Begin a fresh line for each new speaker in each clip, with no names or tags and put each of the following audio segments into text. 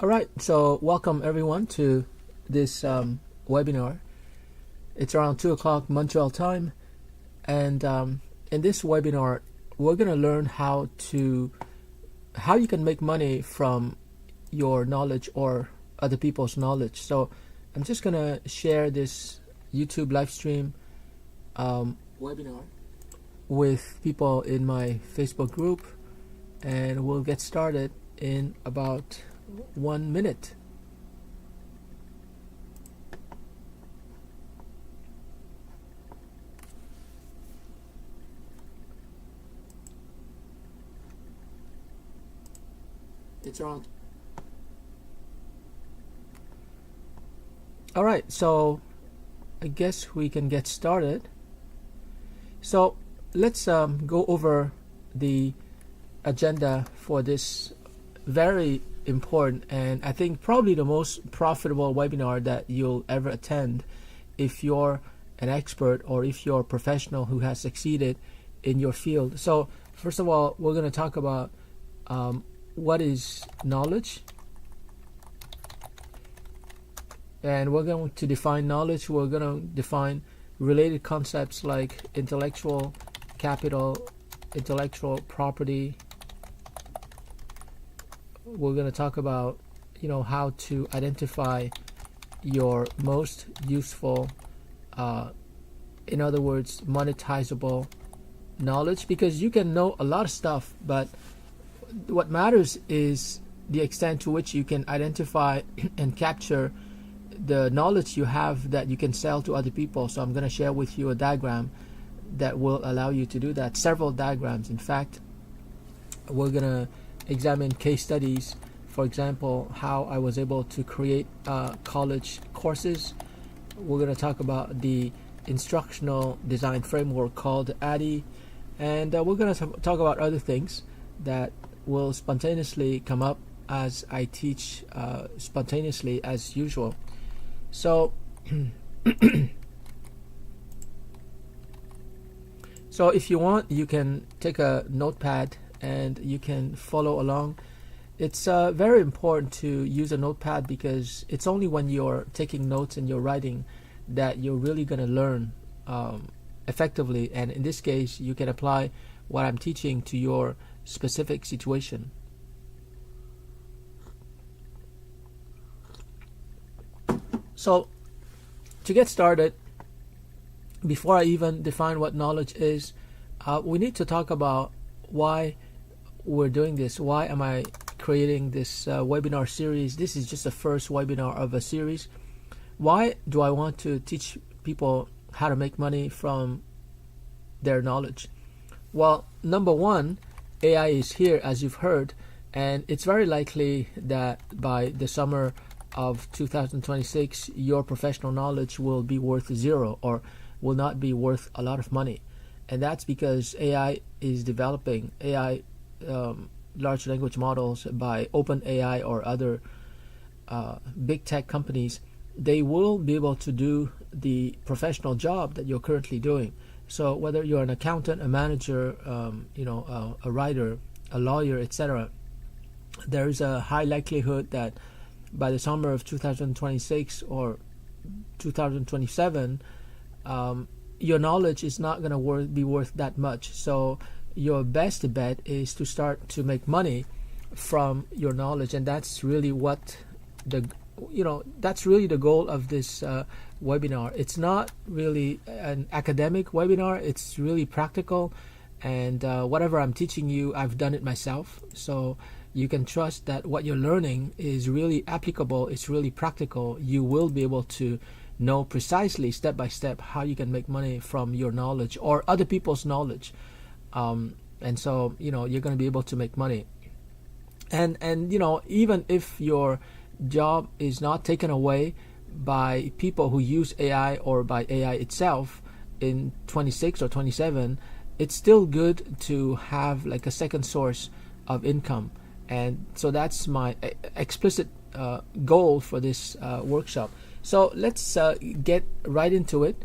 All right, so welcome everyone to this webinar. It's around 2 o'clock Montreal time, and in this webinar, we're going to learn how you can make money from your knowledge or other people's knowledge. So I'm just going to share this YouTube live stream webinar with people in my Facebook group, and we'll get started in about 1 minute. It's around. All right, so I guess we can get started. So let's go over the agenda for this very important and I think probably the most profitable webinar that you'll ever attend if you're an expert or if you're a professional who has succeeded in your field. So first of all, we're going to talk about what is knowledge, and we're going to define knowledge. We're going to define related concepts like intellectual capital, intellectual property. We're going to talk about how to identify your most useful, in other words, monetizable knowledge, because you can know a lot of stuff, but what matters is the extent to which you can identify and capture the knowledge you have that you can sell to other people. So I'm going to share with you a diagram that will allow you to do that. Several diagrams, in fact. We're going to examine case studies, for example, how I was able to create college courses. We're going to talk about the instructional design framework called ADDIE, and we're going to talk about other things that will spontaneously come up as I teach spontaneously as usual. So so if you want, you can take a notepad and you can follow along. It's very important to use a notepad, because it's only when you're taking notes and you're writing that you're really going to learn effectively, and in this case you can apply what I'm teaching to your specific situation. So to get started, before I even define what knowledge is, we need to talk about why we're doing this. Why am I creating this webinar series? This is just the first webinar of a series. Why do I want to teach people how to make money from their knowledge? Well, number one, AI is here, as you've heard, and it's very likely that by the summer of 2026 your professional knowledge will be worth zero or will not be worth a lot of money. And that's because AI is developing. AI large language models by OpenAI or other big tech companies, they will be able to do the professional job that you're currently doing. So whether you're an accountant, a manager, a writer, a lawyer, etc., there is a high likelihood that by the summer of 2026 or 2027, your knowledge is not going to be worth that much. So your best bet is to start to make money from your knowledge, and that's really what that's really the goal of this webinar. It's not really an academic webinar, it's really practical, and whatever I'm teaching you, I've done it myself, so you can trust that what you're learning is really applicable, it's really practical. You will be able to know precisely, step by step, how you can make money from your knowledge or other people's knowledge. And so you're going to be able to make money, and even if your job is not taken away by people who use AI or by AI itself in 26 or 27, it's still good to have like a second source of income. And so that's my explicit goal for this workshop. So let's get right into it.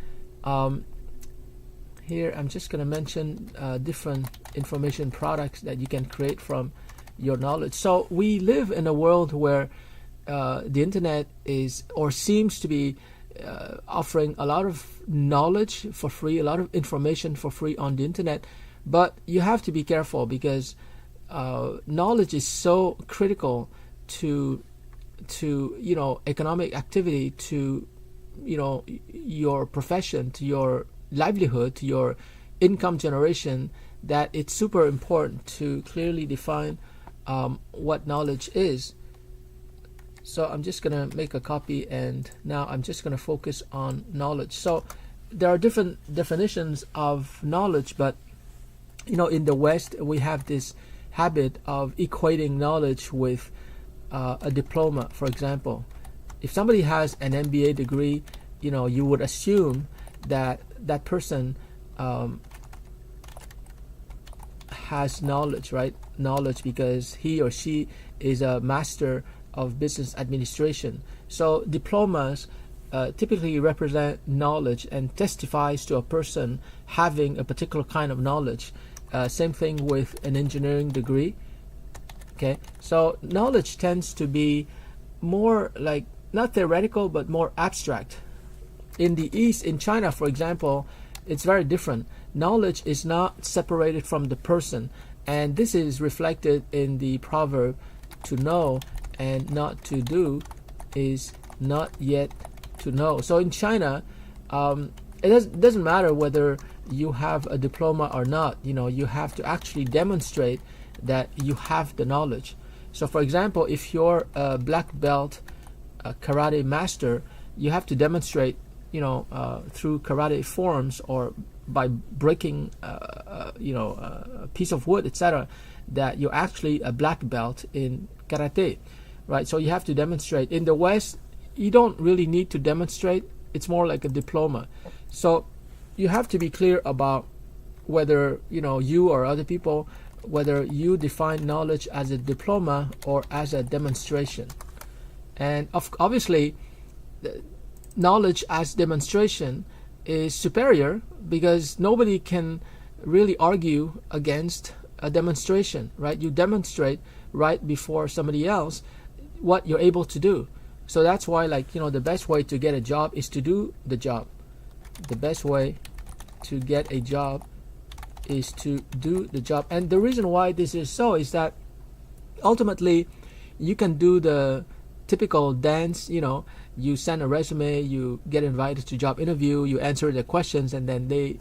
Here I'm just going to mention different information products that you can create from your knowledge. So we live in a world where the internet is or seems to be offering a lot of knowledge for free, a lot of information for free on the internet, but you have to be careful because knowledge is so critical to economic activity, to your profession, to your livelihood, to your income generation, that it's super important to clearly define what knowledge is. So I'm just going to make a copy, and now I'm just going to focus on knowledge. So there are different definitions of knowledge, but in the West we have this habit of equating knowledge with a diploma. For example, if somebody has an MBA degree, you would assume that that person has knowledge, right? Knowledge because he or she is a master of business administration. So diplomas typically represent knowledge and testifies to a person having a particular kind of knowledge. Same thing with an engineering degree. Okay, so knowledge tends to be more like not theoretical but more abstract. In the East, in China, for example, it's very different. Knowledge is not separated from the person, and this is reflected in the proverb, to know and not to do is not yet to know. So in China, it doesn't matter whether you have a diploma or not. You have to actually demonstrate that you have the knowledge. So for example, if you're a black belt karate master, you have to demonstrate through karate forms or by breaking a piece of wood, etc., that you're actually a black belt in karate, right? So you have to demonstrate. In the West, you don't really need to demonstrate. It's more like a diploma. So you have to be clear about whether you or other people, whether you define knowledge as a diploma or as a demonstration. And obviously, knowledge as demonstration is superior because nobody can really argue against a demonstration, right? You demonstrate right before somebody else what you're able to do. So that's why, the best way to get a job is to do the job. The best way to get a job is to do the job. And the reason why this is so is that ultimately you can do the typical dance, you send a resume, you get invited to job interview, you answer the questions, and then they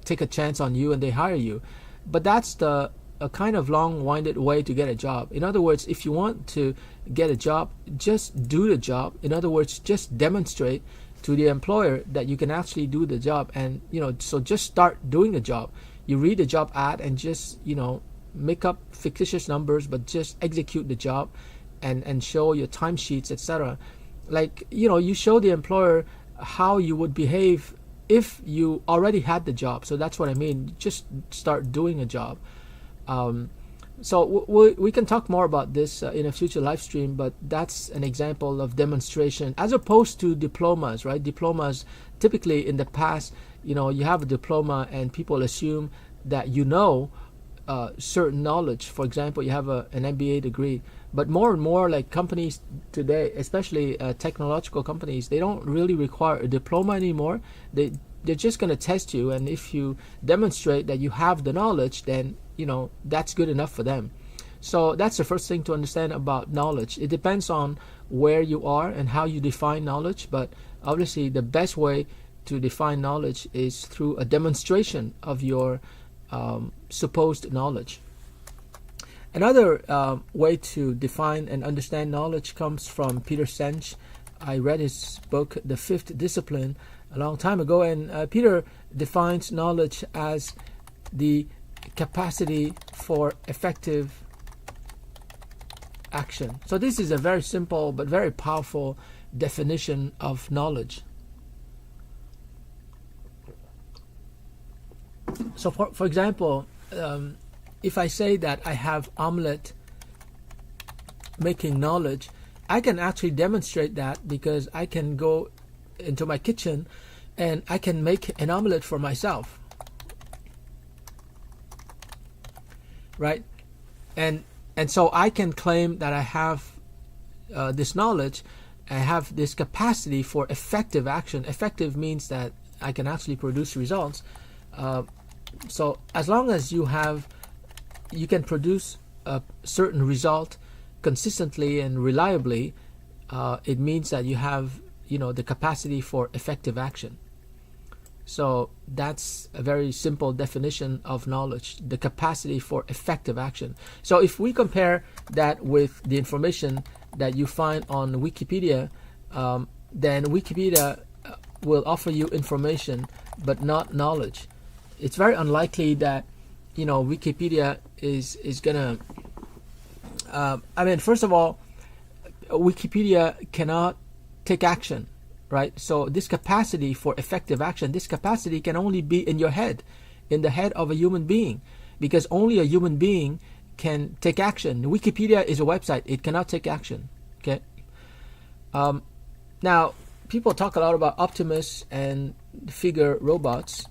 take a chance on you and they hire you. But that's a kind of long-winded way to get a job. In other words, if you want to get a job, just do the job. In other words, just demonstrate to the employer that you can actually do the job. And so just start doing the job. You read the job ad and just make up fictitious numbers, but just execute the job and show your timesheets, etc. You show the employer how you would behave if you already had the job. So that's what I mean. Just start doing a job. So we can talk more about this in a future live stream, but that's an example of demonstration as opposed to diplomas, right? Diplomas, typically in the past, you have a diploma and people assume that certain knowledge. For example, you have an MBA degree, but more and more companies today, especially technological companies, they don't really require a diploma anymore. They're just going to test you, and if you demonstrate that you have the knowledge, then that's good enough for them. So that's the first thing to understand about knowledge. It depends on where you are and how you define knowledge, but obviously the best way to define knowledge is through a demonstration of your supposed knowledge. Another way to define and understand knowledge comes from Peter Senge. I read his book, The Fifth Discipline, a long time ago, and Peter defines knowledge as the capacity for effective action. So this is a very simple but very powerful definition of knowledge. So for example, if I say that I have omelette making knowledge, I can actually demonstrate that because I can go into my kitchen and I can make an omelette for myself, right? And so I can claim that I have this knowledge, I have this capacity for effective action. Effective means that I can actually produce results. So as long as you can produce a certain result consistently and reliably, it means that you have, the capacity for effective action. So that's a very simple definition of knowledge, the capacity for effective action. So if we compare that with the information that you find on Wikipedia, then Wikipedia will offer you information but not knowledge. It's very unlikely that Wikipedia is gonna first of all, Wikipedia cannot take action, right? So this capacity for effective action, this capacity can only be in your head, in the head of a human being, because only a human being can take action. Wikipedia is a website, it cannot take action. Okay. Now, people talk a lot about Optimus and Figure robots,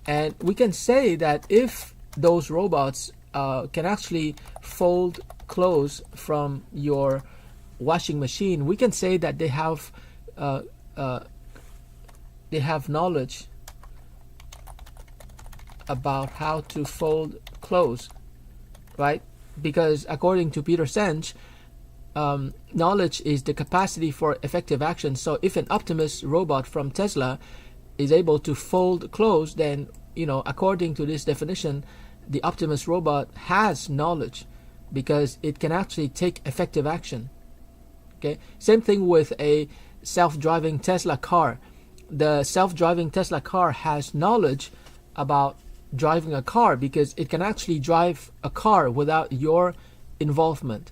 and we can say that if those robots can actually fold clothes from your washing machine, we can say that they have knowledge about how to fold clothes, right? Because according to Peter Senge, knowledge is the capacity for effective action. So if an Optimus robot from Tesla is able to fold clothes, then according to this definition, the Optimus robot has knowledge because it can actually take effective action. Okay, same thing with a self-driving Tesla car. The self-driving Tesla car has knowledge about driving a car because it can actually drive a car without your involvement.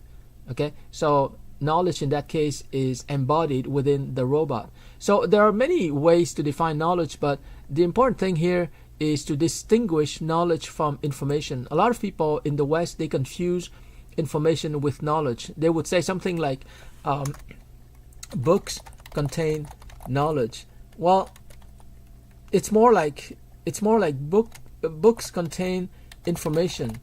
Okay, so knowledge in that case is embodied within the robot. So there are many ways to define knowledge, but the important thing here is to distinguish knowledge from information. A lot of people in the West, they confuse information with knowledge. They would say something like, books contain knowledge. Well, it's more like books contain information,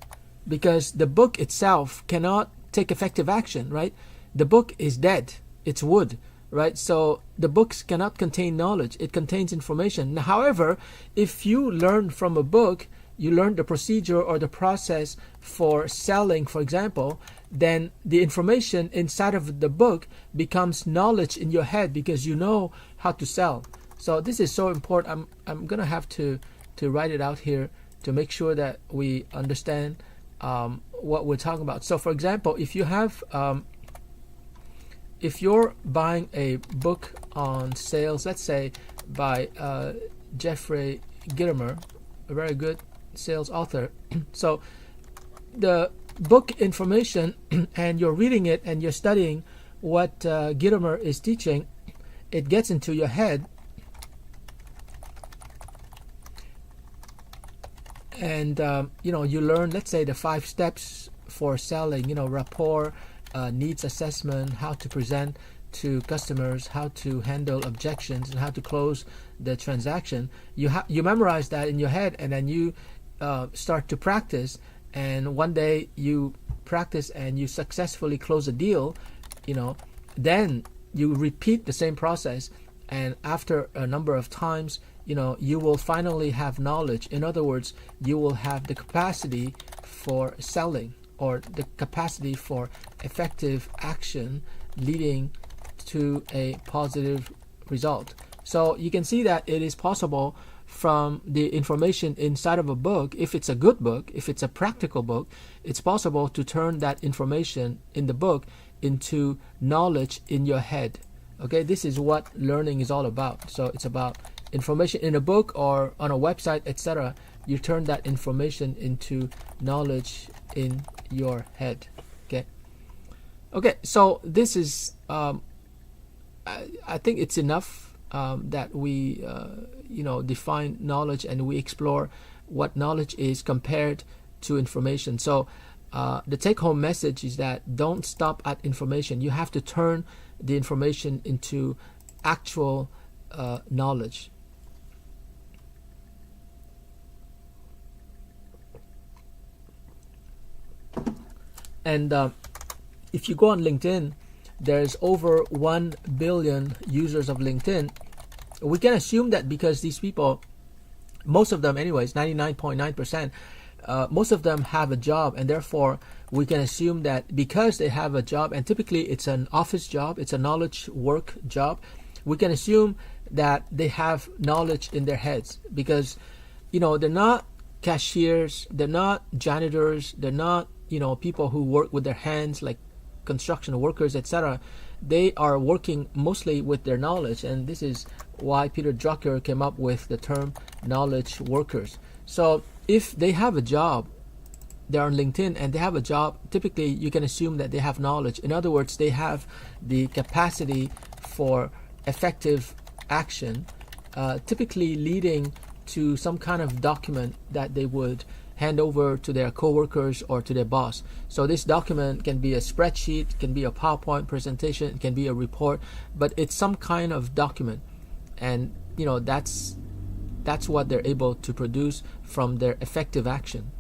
because the book itself cannot take effective action, right? The book is dead, it's wood, right? So the books cannot contain knowledge, it contains information. Now, however, if you learn from a book, you learn the procedure or the process for selling, for example, then the information inside of the book becomes knowledge in your head because you know how to sell. So this is so important. I'm gonna have to write it out here to make sure that we understand what we're talking about. So for example, if you're buying a book on sales, let's say by Jeffrey Gitomer, a very good sales author. So the book information, and you're reading it and you're studying what Gitomer is teaching, it gets into your head, and you learn, let's say, the 5 steps for selling, rapport, needs assessment, how to present to customers, how to handle objections, and how to close the transaction. You memorize that in your head, and then you start to practice, and one day you practice and you successfully close a deal, then you repeat the same process, and after a number of times, you will finally have knowledge. In other words, you will have the capacity for selling, or the capacity for effective action leading to a positive result. So you can see that it is possible from the information inside of a book. If it's a good book, if it's a practical book, it's possible to turn that information in the book into knowledge in your head. Okay, this is what learning is all about. So it's about information in a book or on a website, etc. You turn that information into knowledge in your head. Okay, so this is I think it's enough that we define knowledge, and we explore what knowledge is compared to information. So the take-home message is that don't stop at information. You have to turn the information into actual knowledge. And if you go on LinkedIn, there's over 1 billion users of LinkedIn, we can assume that because these people, most of them anyways, 99.9%, most of them have a job, and therefore we can assume that because they have a job, and typically it's an office job, it's a knowledge work job, we can assume that they have knowledge in their heads, because they're not cashiers, they're not janitors, they're not people who work with their hands like construction workers, etc. They are working mostly with their knowledge, and this is why Peter Drucker came up with the term knowledge workers. So if they have a job, they're on LinkedIn and they have a job, typically you can assume that they have knowledge. In other words, they have the capacity for effective action, typically leading to some kind of document that they would hand over to their coworkers or to their boss. So this document can be a spreadsheet, can be a PowerPoint presentation, it can be a report, but it's some kind of document, and that's what they're able to produce from their effective action.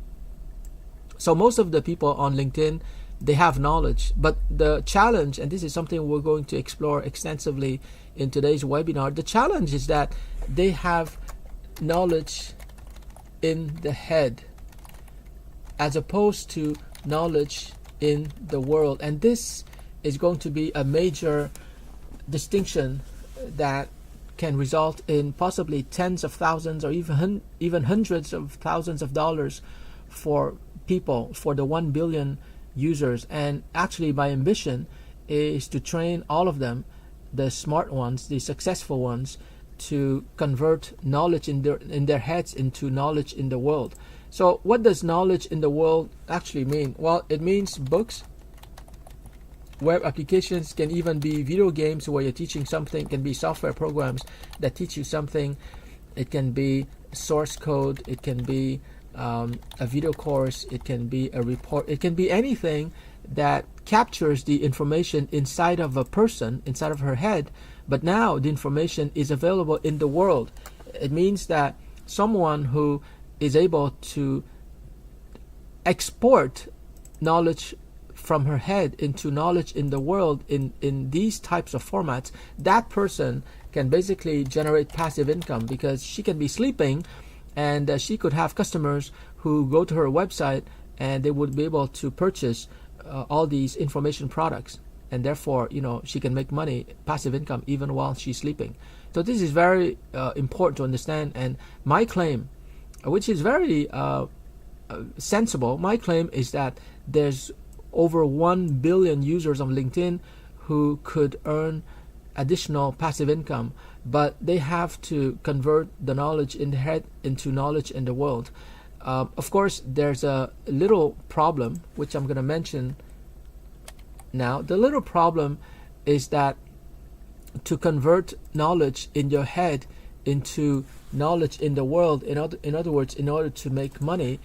So most of the people on LinkedIn, they have knowledge, but the challenge, and this is something we're going to explore extensively in today's webinar, the challenge is that they have knowledge in the head as opposed to knowledge in the world, and this is going to be a major distinction that can result in possibly tens of thousands or even hundreds of thousands of dollars for people, for the 1 billion users. And actually my ambition is to train all of them, the smart ones, the successful ones, to convert knowledge in their heads into knowledge in the world. So what does knowledge in the world actually mean? Well, it means books, web applications, can even be video games where you're teaching something, it can be software programs that teach you something, it can be source code, it can be a video course, it can be a report, it can be anything that captures the information inside of a person, inside of her head, but now the information is available in the world. It means that someone who is able to export knowledge from her head into knowledge in the world in these types of formats, that person can basically generate passive income, because she can be sleeping and she could have customers who go to her website and they would be able to purchase all these information products, and therefore she can make money, passive income, even while she's sleeping. So this is very important to understand, and my claim, which is very sensible, my claim is that there's over 1 billion users of LinkedIn who could earn additional passive income, but they have to convert the knowledge in the head into knowledge in the world. Of course, there's a little problem, which I'm going to mention now. The little problem is that to convert knowledge in your head into knowledge in the world, in other words, in order to make money,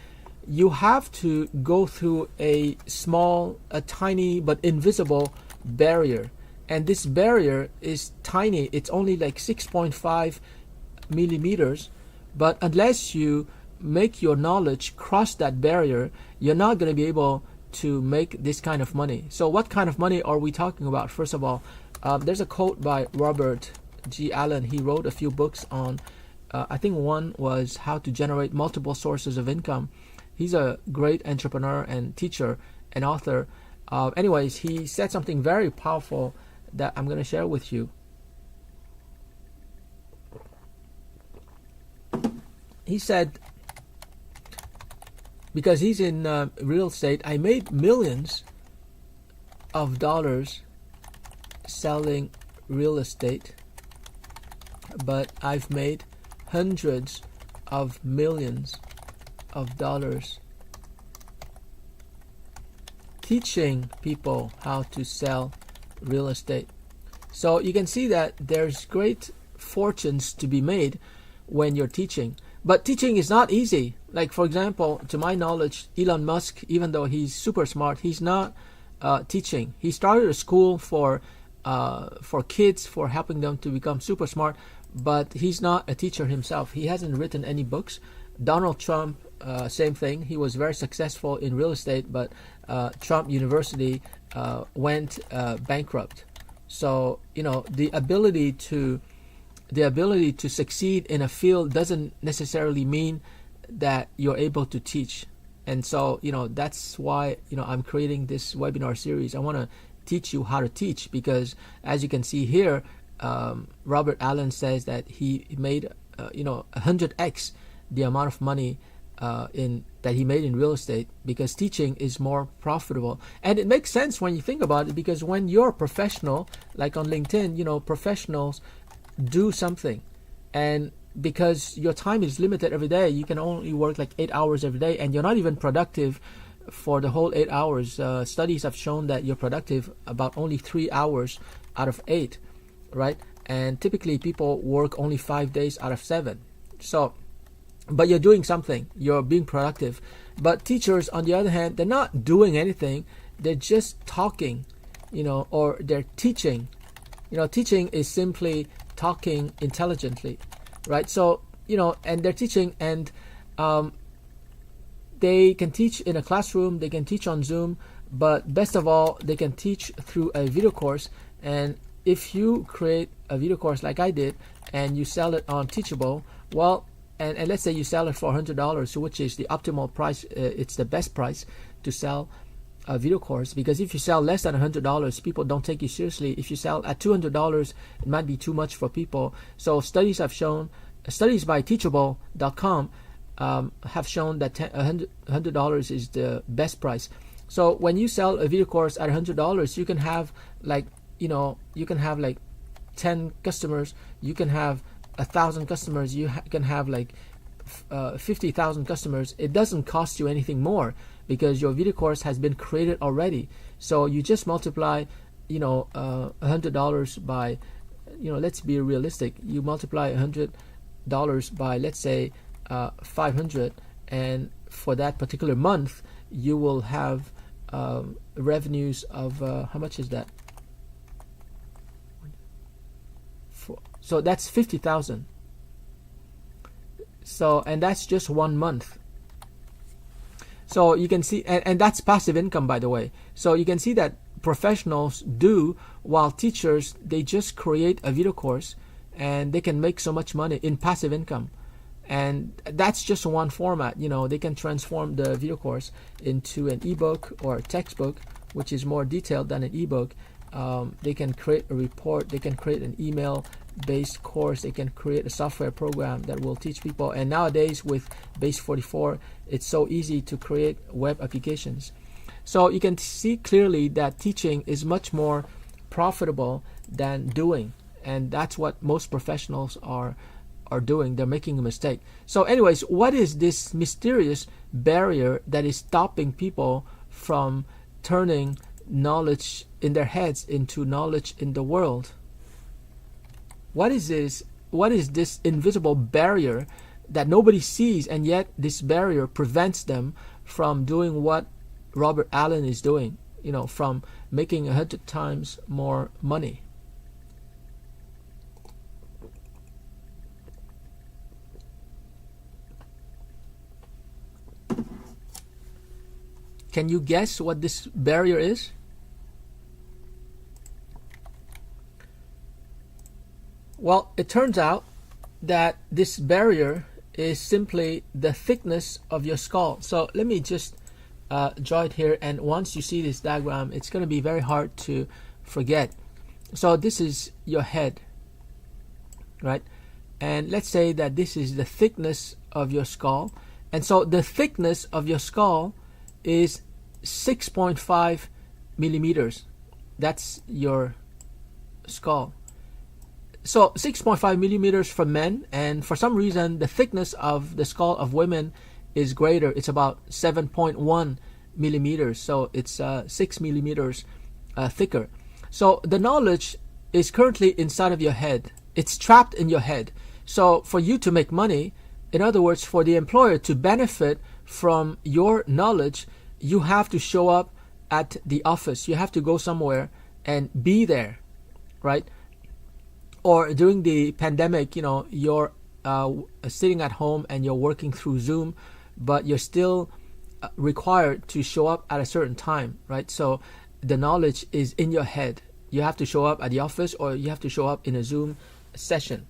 you have to go through a tiny but invisible barrier. And this barrier is tiny, it's only like 6.5 millimeters, but unless you make your knowledge cross that barrier, you're not going to be able to make this kind of money. So what kind of money are we talking about? First of all, there's a quote by Robert G. Allen. He wrote a few books on, I think one was How to Generate Multiple Sources of Income. He's a great entrepreneur and teacher and author. Anyways, he said something very powerful that I'm going to share with you. He said, because he's in real estate, I made millions of dollars selling real estate, but I've made hundreds of millions of dollars teaching people how to sell real estate. So you can see that there's great fortunes to be made when you're teaching. But teaching is not easy. Like, for example, to my knowledge, Elon Musk, even though he's super smart, he's not teaching. He started a school for kids, for helping them to become super smart, but he's not a teacher himself. He hasn't written any books. Donald Trump, same thing. He was very successful in real estate, but Trump University went bankrupt. So the ability to succeed in a field doesn't necessarily mean that you're able to teach. And so that's why I'm creating this webinar series. I want to teach you how to teach, because as you can see here, Robert Allen says that he made 100x the amount of money that he made in real estate, because teaching is more profitable. And it makes sense when you think about it, because when you're a professional, like on LinkedIn, professionals do something, and because your time is limited every day, you can only work like 8 hours every day, and you're not even productive for the whole 8 hours. Studies have shown that you're productive about only 3 hours out of 8, right? And typically people work only 5 days out of 7. So, but you're doing something, you're being productive. But teachers, on the other hand, they're not doing anything, they're just talking, or they're teaching. Teaching is simply talking intelligently, right? So, and they're teaching, and they can teach in a classroom, they can teach on Zoom, but best of all, they can teach through a video course. And if you create a video course like I did, and you sell it on Teachable, well, and let's say you sell it for $100, which is the optimal price, it's the best price to sell a video course, because if you sell less than $100, people don't take you seriously. If you sell at $200, it might be too much for people. So studies by Teachable.com have shown that $100 is the best price. So when you sell a video course at $100, you can have like 10 customers, you can have 1,000 customers, you can have like 50,000 customers. It doesn't cost you anything more, because your video course has been created already. So you just multiply $100 by, let's be realistic, you multiply $100 by, let's say 500, and for that particular month you will have revenues of how much is that? So that's 50,000. So, and that's just 1 month. So you can see, and that's passive income, by the way. So you can see that professionals do, while teachers, they just create a video course and they can make so much money in passive income. And that's just one format. They can transform the video course into an ebook or a textbook, which is more detailed than an ebook. They can create a report, they can create an email-based course, they can create a software program that will teach people. And nowadays with Base 44, it's so easy to create web applications. So you can see clearly that teaching is much more profitable than doing, and that's what most professionals are doing. They're making a mistake. So anyways, what is this mysterious barrier that is stopping people from turning knowledge in their heads into knowledge in the world? What is this? What is this invisible barrier that nobody sees, and yet this barrier prevents them from doing what Robert Allen is doing, from making 100 times more money? Can you guess what this barrier is? Well, it turns out that this barrier is simply the thickness of your skull. So let me just draw it here, and once you see this diagram, it's going to be very hard to forget. So this is your head, right? And let's say that this is the thickness of your skull. And so the thickness of your skull is 6.5 millimeters. That's your skull. So 6.5 millimeters for men, and for some reason the thickness of the skull of women is greater. It's about 7.1 millimeters. So it's 6 millimeters thicker. So the knowledge is currently inside of your head. It's trapped in your head. So for you to make money, in other words, for the employer to benefit from your knowledge, you have to show up at the office. You have to go somewhere and be there, right? Or during the pandemic, you're sitting at home and you're working through Zoom, but you're still required to show up at a certain time, right? So the knowledge is in your head. You have to show up at the office, or you have to show up in a Zoom session.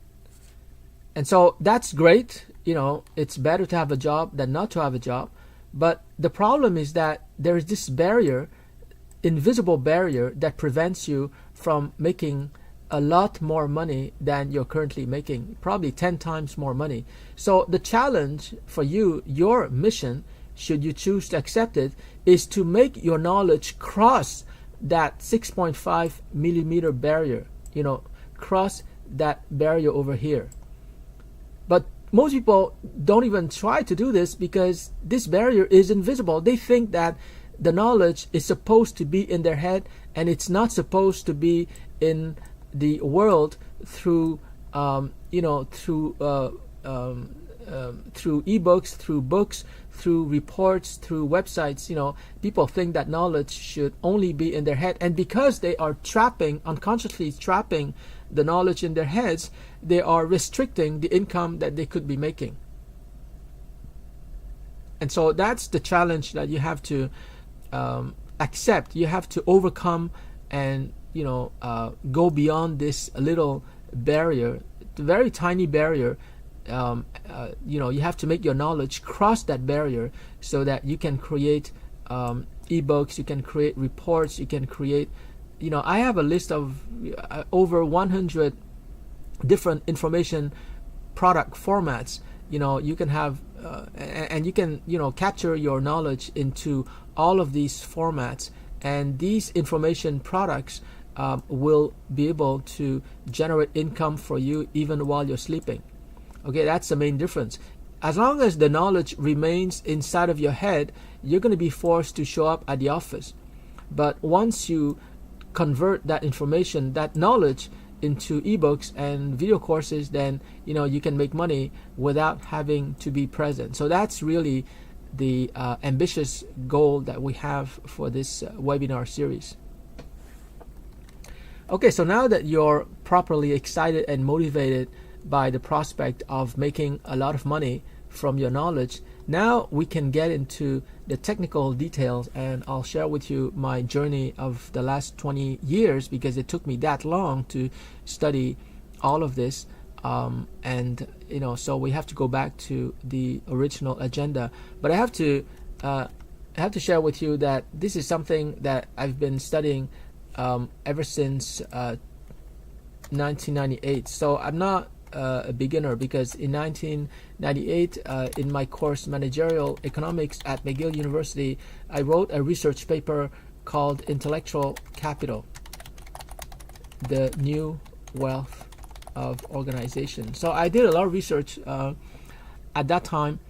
And so that's great. It's better to have a job than not to have a job. But the problem is that there is this barrier, invisible barrier, that prevents you from making a lot more money than you're currently making, probably 10 times more money. So the challenge for you, your mission, should you choose to accept it, is to make your knowledge cross that 6.5 millimeter barrier, cross that barrier over here. But most people don't even try to do this because this barrier is invisible. They think that the knowledge is supposed to be in their head, and it's not supposed to be in the world through through ebooks, through books, through reports, through websites. People think that knowledge should only be in their head, and because they are unconsciously trapping the knowledge in their heads, they are restricting the income that they could be making. And so that's the challenge that you have to accept. You have to overcome and go beyond this little barrier, the very tiny barrier. You have to make your knowledge cross that barrier so that you can create ebooks, you can create reports, you can create, I have a list of over 100 different information product formats. You can have and you can capture your knowledge into all of these formats, and these information products will be able to generate income for you even while you're sleeping. Okay, that's the main difference. As long as the knowledge remains inside of your head, you're going to be forced to show up at the office. But once you convert that information, that knowledge, into ebooks and video courses, then you can make money without having to be present. So that's really the ambitious goal that we have for this webinar series. Okay, so now that you're properly excited and motivated by the prospect of making a lot of money from your knowledge, now we can get into the technical details, and I'll share with you my journey of the last 20 years because it took me that long to study all of this. And so we have to go back to the original agenda. But I have to share with you that this is something that I've been studying ever since 1998. So I'm not a beginner, because in 1998 in my course Managerial Economics at McGill University, I wrote a research paper called Intellectual Capital, the New Wealth of Organization. So I did a lot of research at that time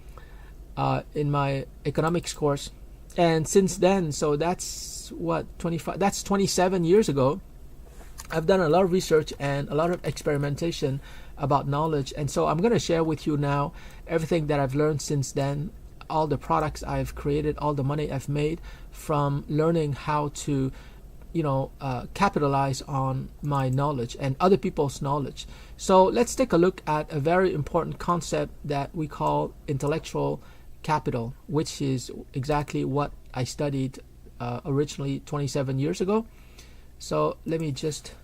in my economics course, and since then, so that's 27 years ago, I've done a lot of research and a lot of experimentation about knowledge. And so I'm going to share with you now everything that I've learned since then, all the products I've created, all the money I've made from learning how to capitalize on my knowledge and other people's knowledge. So let's take a look at a very important concept that we call intellectual capital, which is exactly what I studied originally 27 years ago. So let me just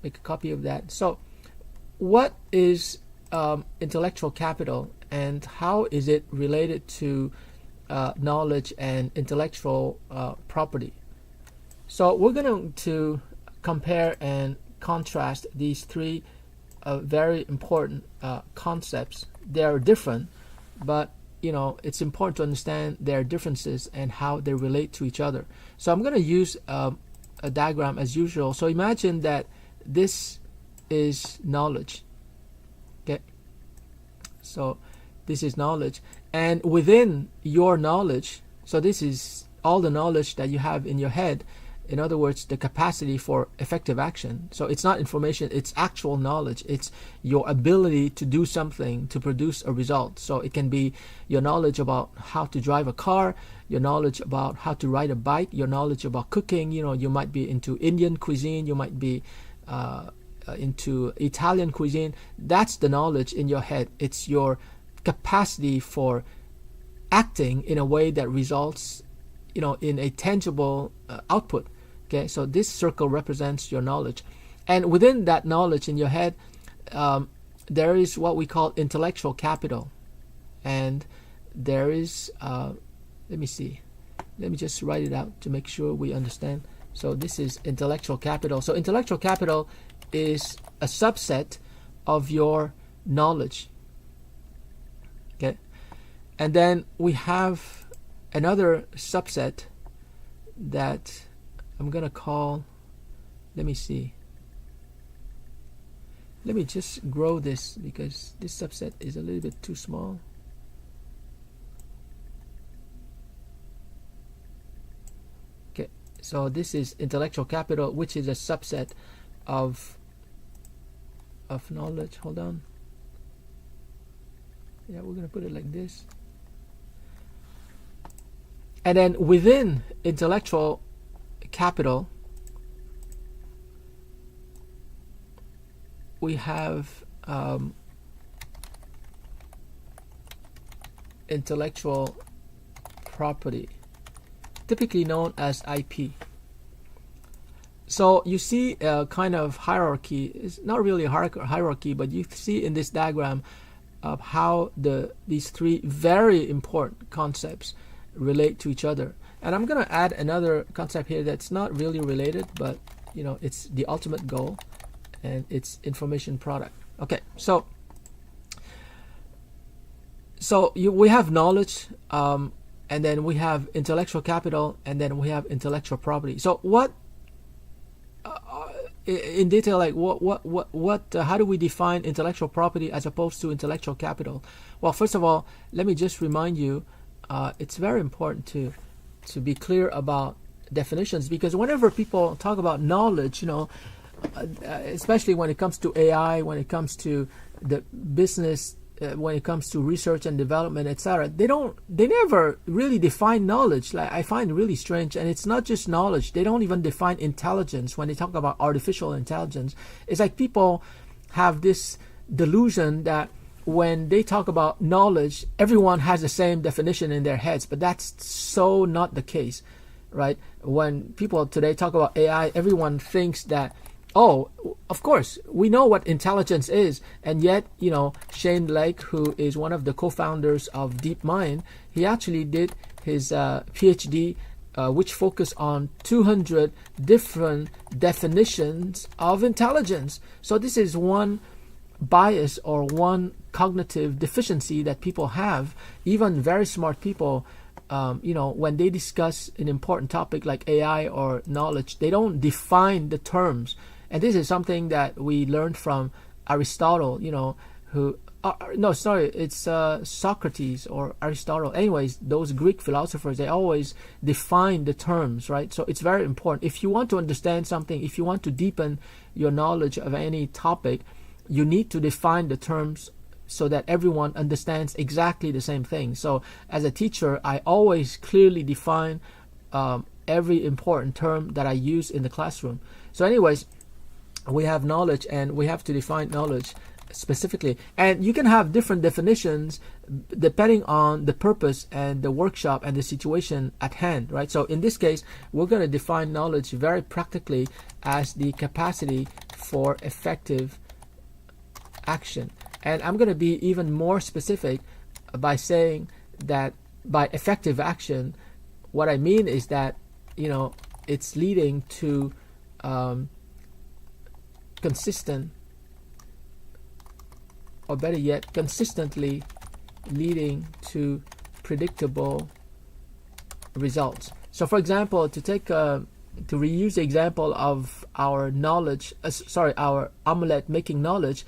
make a copy of that. So what is intellectual capital, and how is it related to knowledge and intellectual property? So we're going to compare and contrast these three very important concepts. They are different, but it's important to understand their differences and how they relate to each other. So I'm going to use a diagram as usual. So imagine that this is knowledge. Okay, so this is knowledge, and within your knowledge, so this is all the knowledge that you have in your head. In other words, the capacity for effective action. So it's not information, it's actual knowledge. It's your ability to do something to produce a result. So it can be your knowledge about how to drive a car, your knowledge about how to ride a bike, your knowledge about cooking. You might be into Indian cuisine, you might be into Italian cuisine. That's the knowledge in your head. It's your capacity for acting in a way that results in a tangible output. Okay, so this circle represents your knowledge, and within that knowledge in your head, there is what we call intellectual capital, and there is let me see, let me just write it out to make sure we understand. So this is intellectual capital. So intellectual capital is a subset of your knowledge. Okay, and then we have another subset that I'm gonna call, let me see, let me just grow this because this subset is a little bit too small. Okay, so this is intellectual capital, which is a subset of knowledge. Hold on. Yeah, we're gonna put it like this. And then within intellectual capital, we have intellectual property, typically known as IP. So you see a kind of hierarchy. It's not really a hierarchy, but you see in this diagram of how these three very important concepts relate to each other. And I'm going to add another concept here that's not really related, but you know, it's the ultimate goal, and it's information product. Okay, so we have knowledge, and then we have intellectual capital, and then we have intellectual property. So what in detail, like what how do we define intellectual property as opposed to intellectual capital? Well, first of all, let me just remind you, it's very important to be clear about definitions, because whenever people talk about knowledge, you know, especially when it comes to AI, when it comes to the business, when it comes to research and development, etc., they never really define knowledge. Like, I find really strange. And it's not just knowledge, they don't even define intelligence. When they talk about artificial intelligence, it's like people have this delusion that when they talk about knowledge, everyone has the same definition in their heads, but that's so not the case, right? When people today talk about AI, everyone thinks that, oh, of course, we know what intelligence is. And yet, you know, Shane Lake, who is one of the co-founders of DeepMind, he actually did his PhD, which focused on 200 different definitions of intelligence. So this is one bias or one cognitive deficiency that people have. Even very smart people, you know, when they discuss an important topic like AI or knowledge, they don't define the terms. And this is something that we learned from Aristotle, you know, who, no, sorry, it's Socrates or Aristotle. Anyways, those Greek philosophers, they always define the terms, right? So it's very important. If you want to understand something, if you want to deepen your knowledge of any topic, you need to define the terms so that everyone understands exactly the same thing. So as a teacher, I always clearly define every important term that I use in the classroom. So anyways, we have knowledge, and we have to define knowledge specifically. And you can have different definitions depending on the purpose and the workshop and the situation at hand, right? So in this case, we're going to define knowledge very practically as the capacity for effective action. And I'm going to be even more specific by saying that by effective action, what I mean is that, you know, it's leading to consistent, or better yet, consistently leading to predictable results. So for example, to reuse the example of our knowledge, our omelette making knowledge,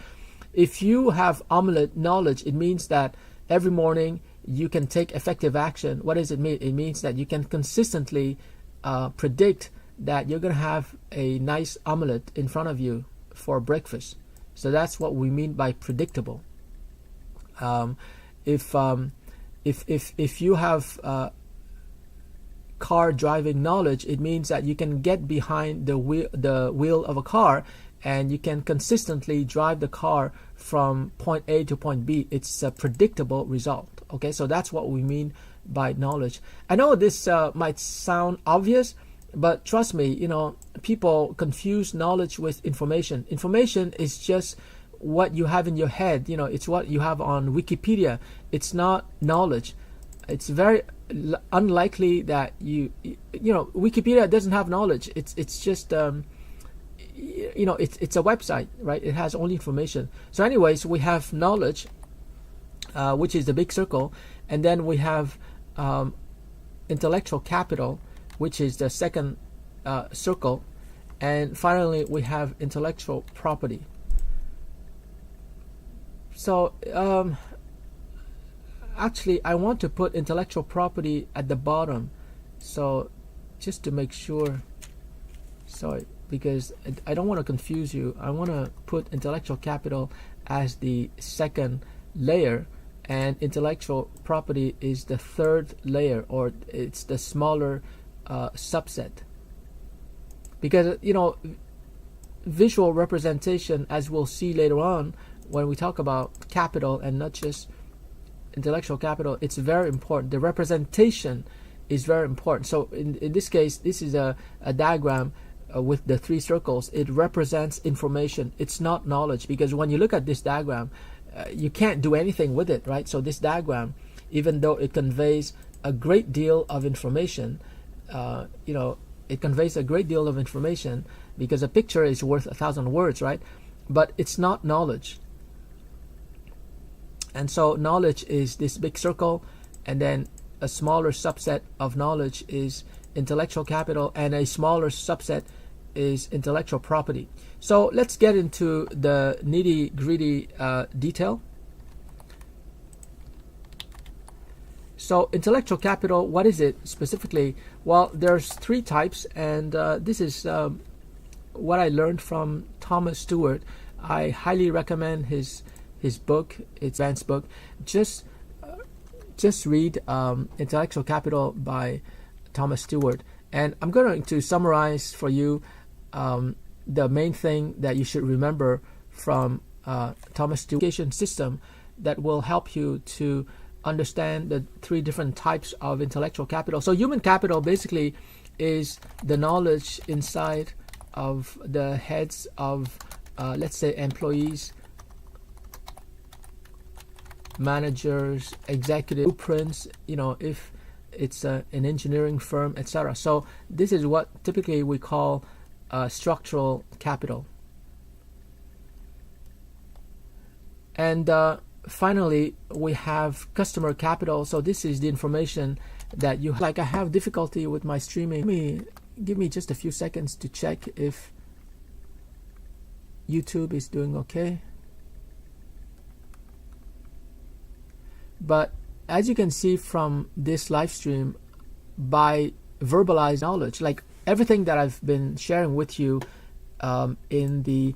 if you have omelette knowledge, it means that every morning you can take effective action. What does it mean? It means that you can consistently predict that you're going to have a nice omelette in front of you for breakfast. So that's what we mean by predictable. If you have car driving knowledge, it means that you can get behind the wheel of a car, and you can consistently drive the car from point A to point B. It's a predictable result. Okay, so that's what we mean by knowledge. I know this might sound obvious, But trust me, people confuse knowledge with information. Information is just what you have in your head. It's what you have on Wikipedia. It's not knowledge. It's very unlikely that Wikipedia doesn't have knowledge. It's just it's a website, right? It has only information. So anyways, we have knowledge, which is the big circle, and then we have intellectual capital, which is the second circle, and finally we have intellectual property. So actually I want to put intellectual property at the bottom, so just to make sure, sorry, because I don't want to confuse you. I want to put intellectual capital as the second layer, and intellectual property is the third layer, or it's the smaller subset. Because visual representation, as we'll see later on when we talk about capital and not just intellectual capital, it's very important. The representation is very important. So in this case, this is a diagram with the three circles. It represents information. It's not knowledge, because when you look at this diagram, you can't do anything with it, right? So this diagram, even though it conveys a great deal of information, it conveys a great deal of information, because a picture is worth 1,000 words, right? But it's not knowledge. And so knowledge is this big circle, and then a smaller subset of knowledge is intellectual capital, and a smaller subset is intellectual property. So let's get into the nitty-gritty detail. So intellectual capital, what is it specifically? Well, there's three types, and this is what I learned from Thomas Stewart. I highly recommend his book. It's advanced book. Just read Intellectual Capital by Thomas Stewart, and I'm going to summarize for you the main thing that you should remember from Thomas Stewart's education system that will help you to understand the three different types of intellectual capital. So human capital basically is the knowledge inside of the heads of let's say employees, managers, executive, blueprints, if it's an engineering firm, etc. So this is what typically we call structural capital. And finally, we have customer capital. So this is the information that you have. Like, I have difficulty with my streaming. Give me just a few seconds to check if YouTube is doing okay. But as you can see from this live stream, by verbalized knowledge, like everything that I've been sharing with you in the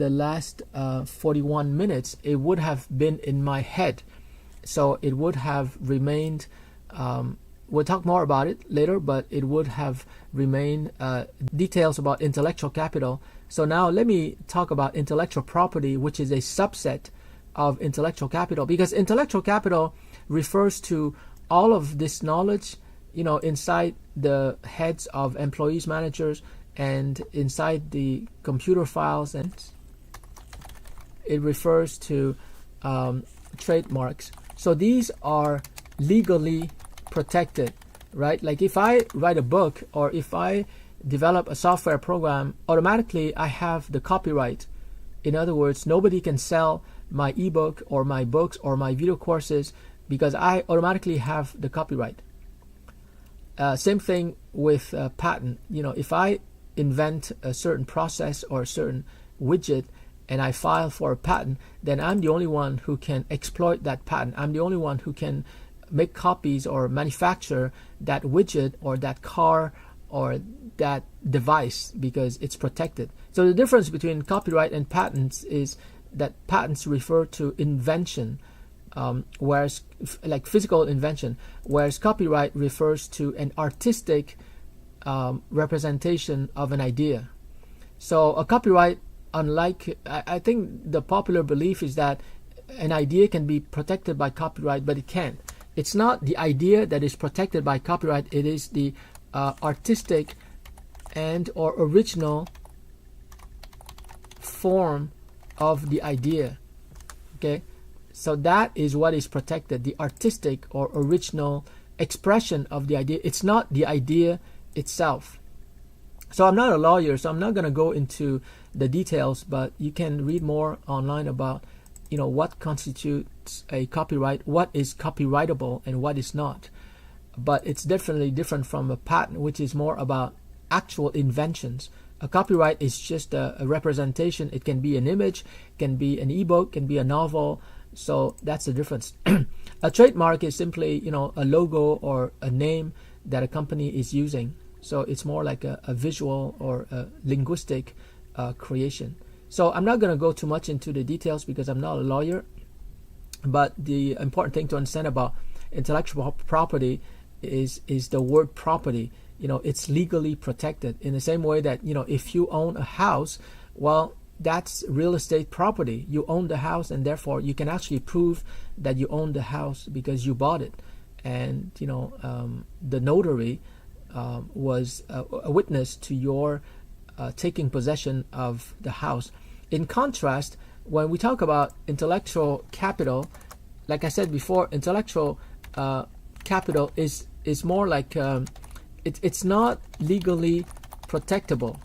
last 41 minutes, it would have been in my head, so it would have remained. We'll talk more about it later, but it would have remained details about intellectual capital. So now let me talk about intellectual property, which is a subset of intellectual capital, because intellectual capital refers to all of this knowledge, inside the heads of employees, managers, and inside the computer files, and it refers to trademarks. So these are legally protected, right? Like if I write a book or if I develop a software program, automatically I have the copyright. In other words, nobody can sell my ebook or my books or my video courses because I automatically have the copyright. Same thing with patent. If I invent a certain process or a certain widget and I file for a patent, then I'm the only one who can exploit that patent. I'm the only one who can make copies or manufacture that widget or that car or that device because it's protected. So the difference between copyright and patents is that patents refer to invention, whereas like physical invention, whereas copyright refers to an artistic representation of an idea. So a copyright, unlike, I think the popular belief is that an idea can be protected by copyright, but it can't. It's not the idea that is protected by copyright. It is the artistic and or original form of the idea. Okay, so that is what is protected, the artistic or original expression of the idea. It's not the idea itself. So I'm not a lawyer, so I'm not going to go into the details, but you can read more online about what constitutes a copyright, what is copyrightable and what is not. But it's definitely different from a patent, which is more about actual inventions. A copyright is just a representation. It can be an image, can be an ebook, can be a novel. So that's the difference. A trademark is simply a logo or a name that a company is using. So it's more like a visual or a linguistic creation. So I'm not going to go too much into the details because I'm not a lawyer. But the important thing to understand about intellectual property is the word property. It's legally protected in the same way that if you own a house, well, that's real estate property. You own the house, and therefore you can actually prove that you own the house because you bought it. And the notary was a witness to your taking possession of the house. In contrast, when we talk about intellectual capital, like I said before, intellectual capital is more like it's not legally protectable.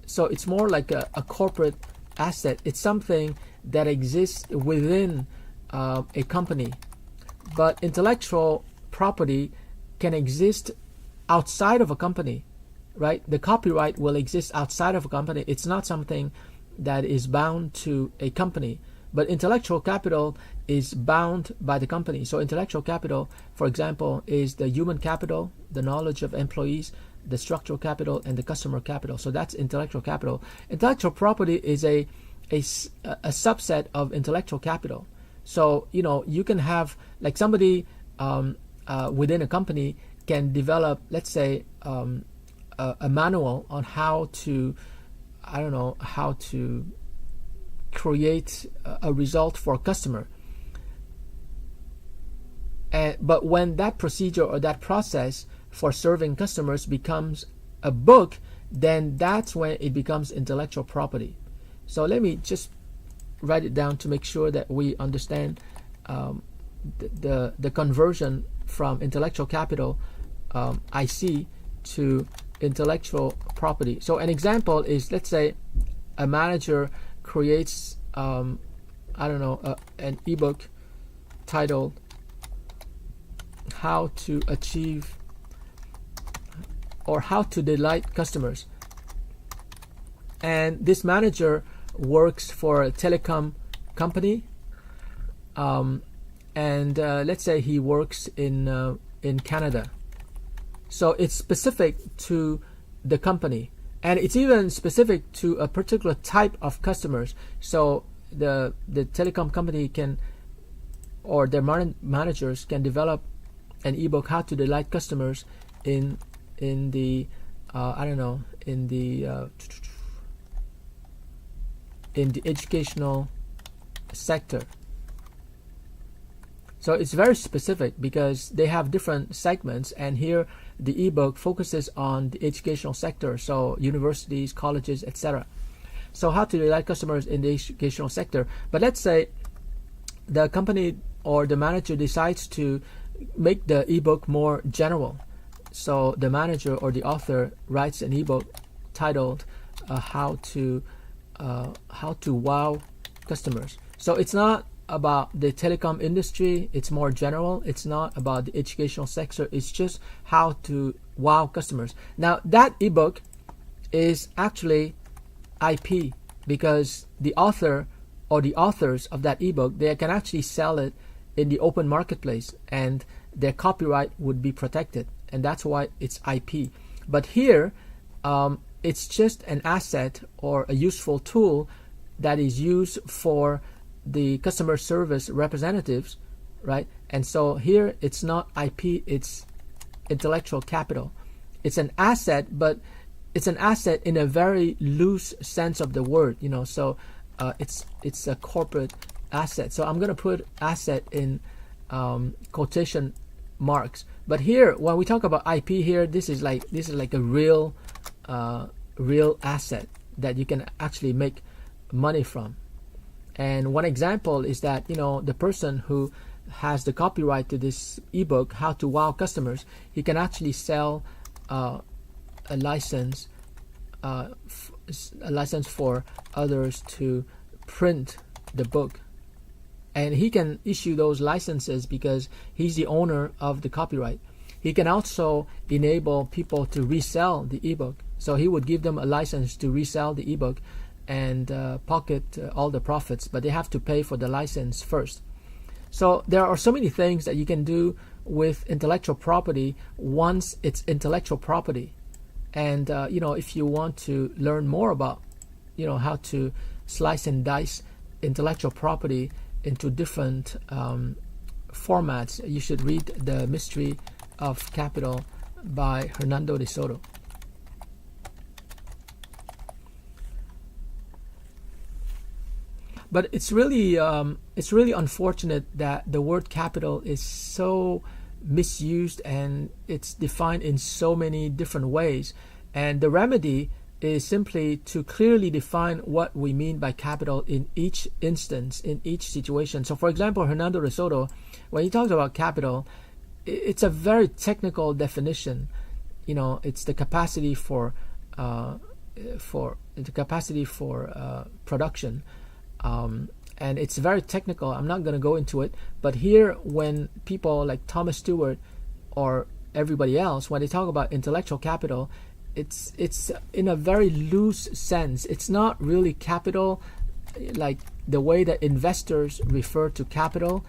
So it's more like a corporate asset. It's something that exists within a company. But intellectual property can exist outside of a company, right? The copyright will exist outside of a company. It's not something that is bound to a company. But intellectual capital is bound by the company. So intellectual capital, for example, is the human capital, the knowledge of employees, the structural capital, and the customer capital. So that's intellectual capital. Intellectual property is a subset of intellectual capital. So you can have, like, somebody within a company can develop, let's say, a manual on how to create a result for a customer. But when that procedure or that process for serving customers becomes a book, then that's when it becomes intellectual property. So let me just write it down to make sure that we understand the conversion from intellectual capital, IC, to intellectual property. So an example is, let's say a manager creates an ebook titled How to Achieve or How to Delight Customers, and this manager works for a telecom company, and let's say he works in Canada. So it's specific to the company, and it's even specific to a particular type of customers. So the telecom company can, or their managers can develop an ebook, How to Delight Customers, in the educational sector. So it's very specific because they have different segments, and here the ebook focuses on the educational sector, so universities, colleges, etc. So how to delight customers in the educational sector. But let's say the company or the manager decides to make the ebook more general. So the manager or the author writes an ebook titled How to Wow Customers. So it's not about the telecom industry, it's more general. It's not about the educational sector, it's just how to wow customers. Now that ebook is actually IP, because the author or the authors of that ebook, they can actually sell it in the open marketplace, and their copyright would be protected, and that's why it's IP. But here it's just an asset or a useful tool that is used for the customer service representatives, right? And so here it's not IP, it's intellectual capital. It's an asset, but it's an asset in a very loose sense of the word, so it's a corporate asset. So I'm going to put asset in quotation marks. But here, when we talk about IP here, this is like a real asset that you can actually make money from. And one example is that, the person who has the copyright to this ebook, How to Wow Customers, he can actually sell a license for others to print the book, and he can issue those licenses because he's the owner of the copyright. He can also enable people to resell the ebook, so he would give them a license to resell the ebook and pocket all the profits, but they have to pay for the license first. So there are so many things that you can do with intellectual property once it's intellectual property. And if you want to learn more about how to slice and dice intellectual property into different formats, you should read The Mystery of Capital by Hernando de Soto. But it's really unfortunate that the word capital is so misused and it's defined in so many different ways. And the remedy is simply to clearly define what we mean by capital in each instance, in each situation. So for example, Hernando de Soto, when he talks about capital, it's a very technical definition. It's the capacity for production. And it's very technical. I'm not going to go into it, but here, when people like Thomas Stewart or everybody else, when they talk about intellectual capital, it's in a very loose sense. It's not really capital like the way that investors refer to capital,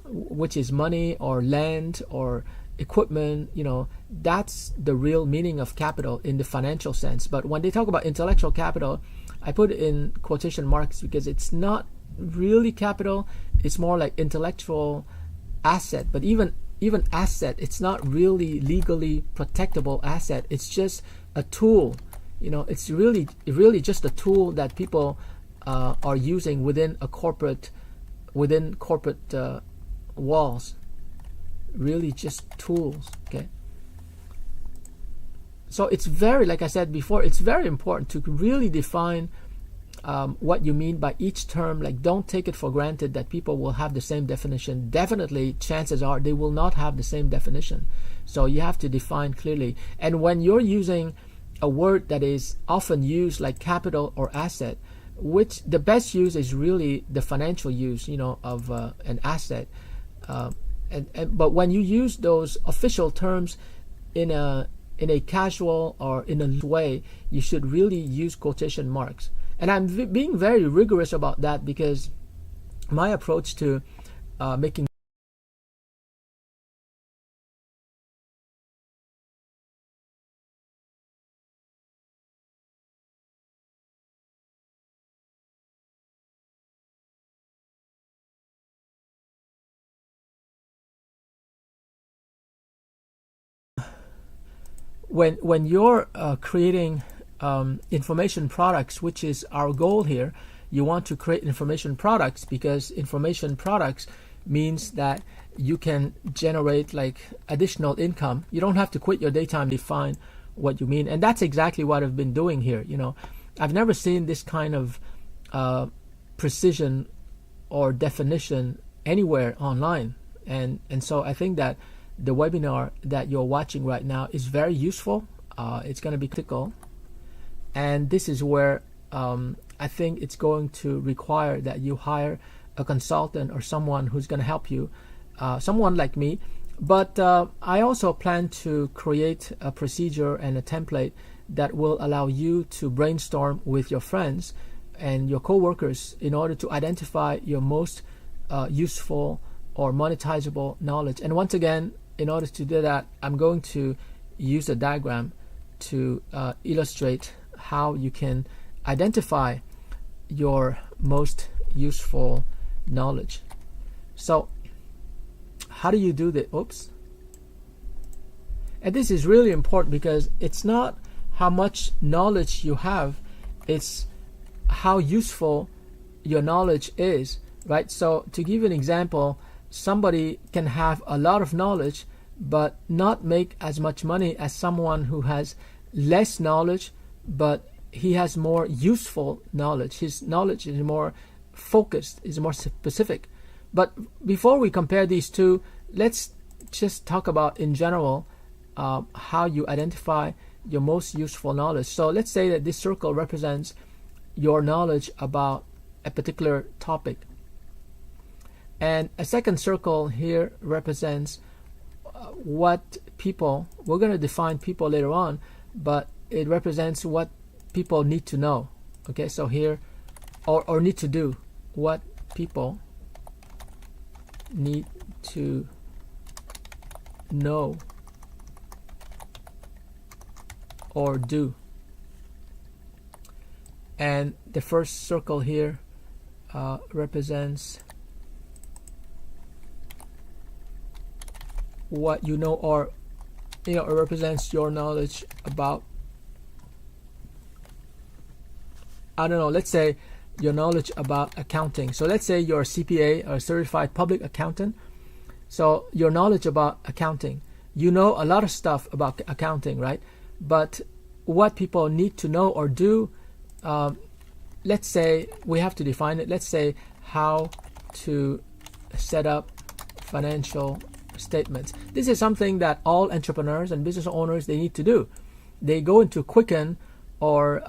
which is money or land or equipment. That's the real meaning of capital in the financial sense. But when they talk about intellectual capital, I put it in quotation marks because it's not really capital. It's more like intellectual asset. But even asset, it's not really legally protectable asset. It's just a tool. It's really just a tool that people are using within corporate walls. Really just tools. Okay. So it's like I said before, it's very important to really define what you mean by each term. Like, don't take it for granted that people will have the same definition. Definitely, chances are they will not have the same definition. So you have to define clearly. And when you're using a word that is often used like capital or asset, which the best use is really the financial use, of an asset. But when you use those official terms in a casual or in a way, you should really use quotation marks. And I'm being very rigorous about that because my approach to making when you're creating information products, which is our goal here, you want to create information products because information products means that you can generate like additional income. You don't have to quit your daytime to define what you mean. And that's exactly what I've been doing here. I've never seen this kind of precision or definition anywhere online. And so I think that the webinar that you're watching right now is very useful. It's going to be critical. And this is where I think it's going to require that you hire a consultant or someone who's going to help you, someone like me. But I also plan to create a procedure and a template that will allow you to brainstorm with your friends and your coworkers in order to identify your most useful or monetizable knowledge. And once again, in order to do that, I'm going to use a diagram to illustrate how you can identify your most useful knowledge. So how do you do that? Oops. And this is really important because it's not how much knowledge you have, it's how useful your knowledge is, right? So to give you an example, somebody can have a lot of knowledge but not make as much money as someone who has less knowledge, but he has more useful knowledge. His knowledge is more focused, is more specific. But before we compare these two, let's just talk about in general how you identify your most useful knowledge. So let's say that this circle represents your knowledge about a particular topic, and a second circle here represents what people, we're going to define people later on, but it represents what people need to know. Okay, so here, or need to do, what people need to know or do. And the first circle here represents what you know, or it represents your knowledge about, I don't know, let's say your knowledge about accounting. So let's say you're a CPA or a certified public accountant. So your knowledge about accounting, you know a lot of stuff about accounting, right? But what people need to know or do, let's say we have to define it. Let's say how to set up financial statements. This is something that all entrepreneurs and business owners, they need to do. They go into Quicken, or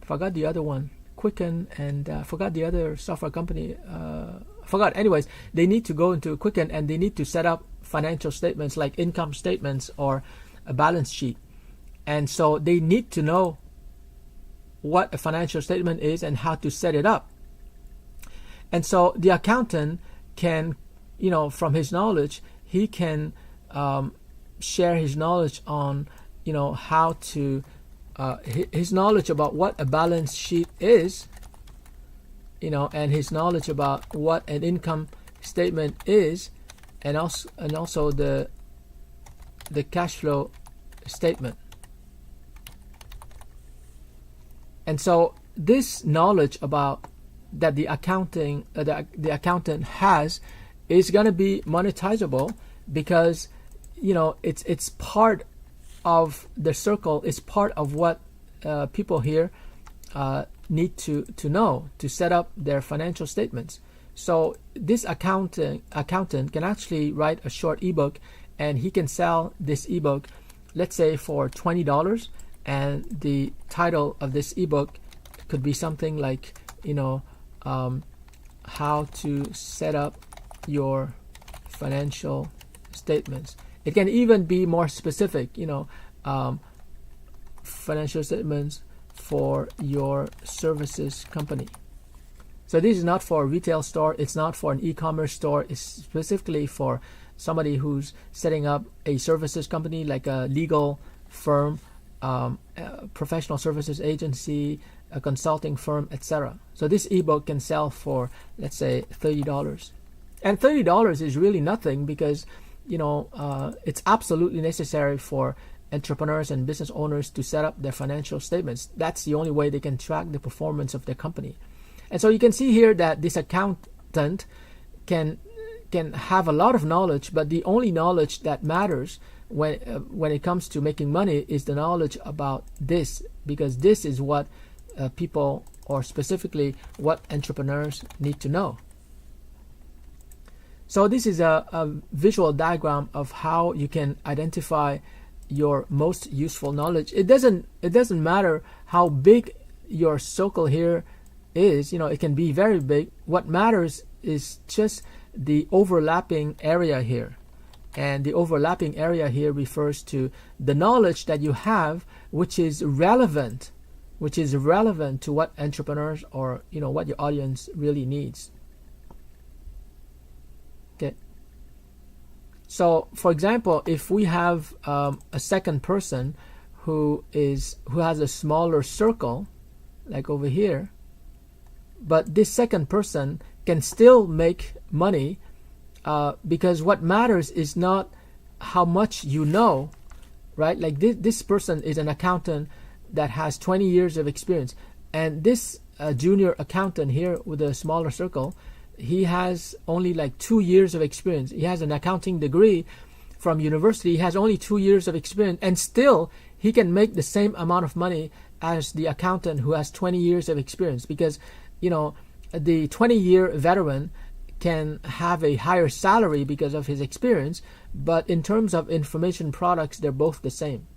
forgot the other one, Quicken, and forgot the other software company, forgot. Anyways, they need to go into Quicken and they need to set up financial statements like income statements or a balance sheet. And so they need to know what a financial statement is and how to set it up. And so the accountant can, from his knowledge, he can share his knowledge on, how to, his knowledge about what a balance sheet is, and his knowledge about what an income statement is, and also the cash flow statement. And so this knowledge about that the accountant has is going to be monetizable, because it's part of the circle. It's part of what people here need to know to set up their financial statements. So this accountant can actually write a short ebook, and he can sell this ebook, let's say for $20, and the title of this ebook could be something like how to set up your financial statements. It can even be more specific, financial statements for your services company. So this is not for a retail store, it's not for an e-commerce store, it's specifically for somebody who's setting up a services company like a legal firm, a professional services agency, a consulting firm, etc. So this ebook can sell for, let's say, $30. And $30 is really nothing, because it's absolutely necessary for entrepreneurs and business owners to set up their financial statements. That's the only way they can track the performance of their company. And so you can see here that this accountant can have a lot of knowledge, but the only knowledge that matters when it comes to making money is the knowledge about this, because this is what people, or specifically what entrepreneurs, need to know. So this is a visual diagram of how you can identify your most useful knowledge. It doesn't matter how big your circle here is. It can be very big. What matters is just the overlapping area here. And the overlapping area here refers to the knowledge that you have, which is relevant to what entrepreneurs, or what your audience really needs. Okay. So, for example, if we have a second person who has a smaller circle, like over here, but this second person can still make money, because what matters is not how much you know, right? Like this person is an accountant that has 20 years of experience, and this junior accountant here with a smaller circle, he has only like 2 years of experience. He has an accounting degree from university. He has only 2 years of experience, and still he can make the same amount of money as the accountant who has 20 years of experience, because the 20-year veteran can have a higher salary because of his experience, but in terms of information products, they're both the same,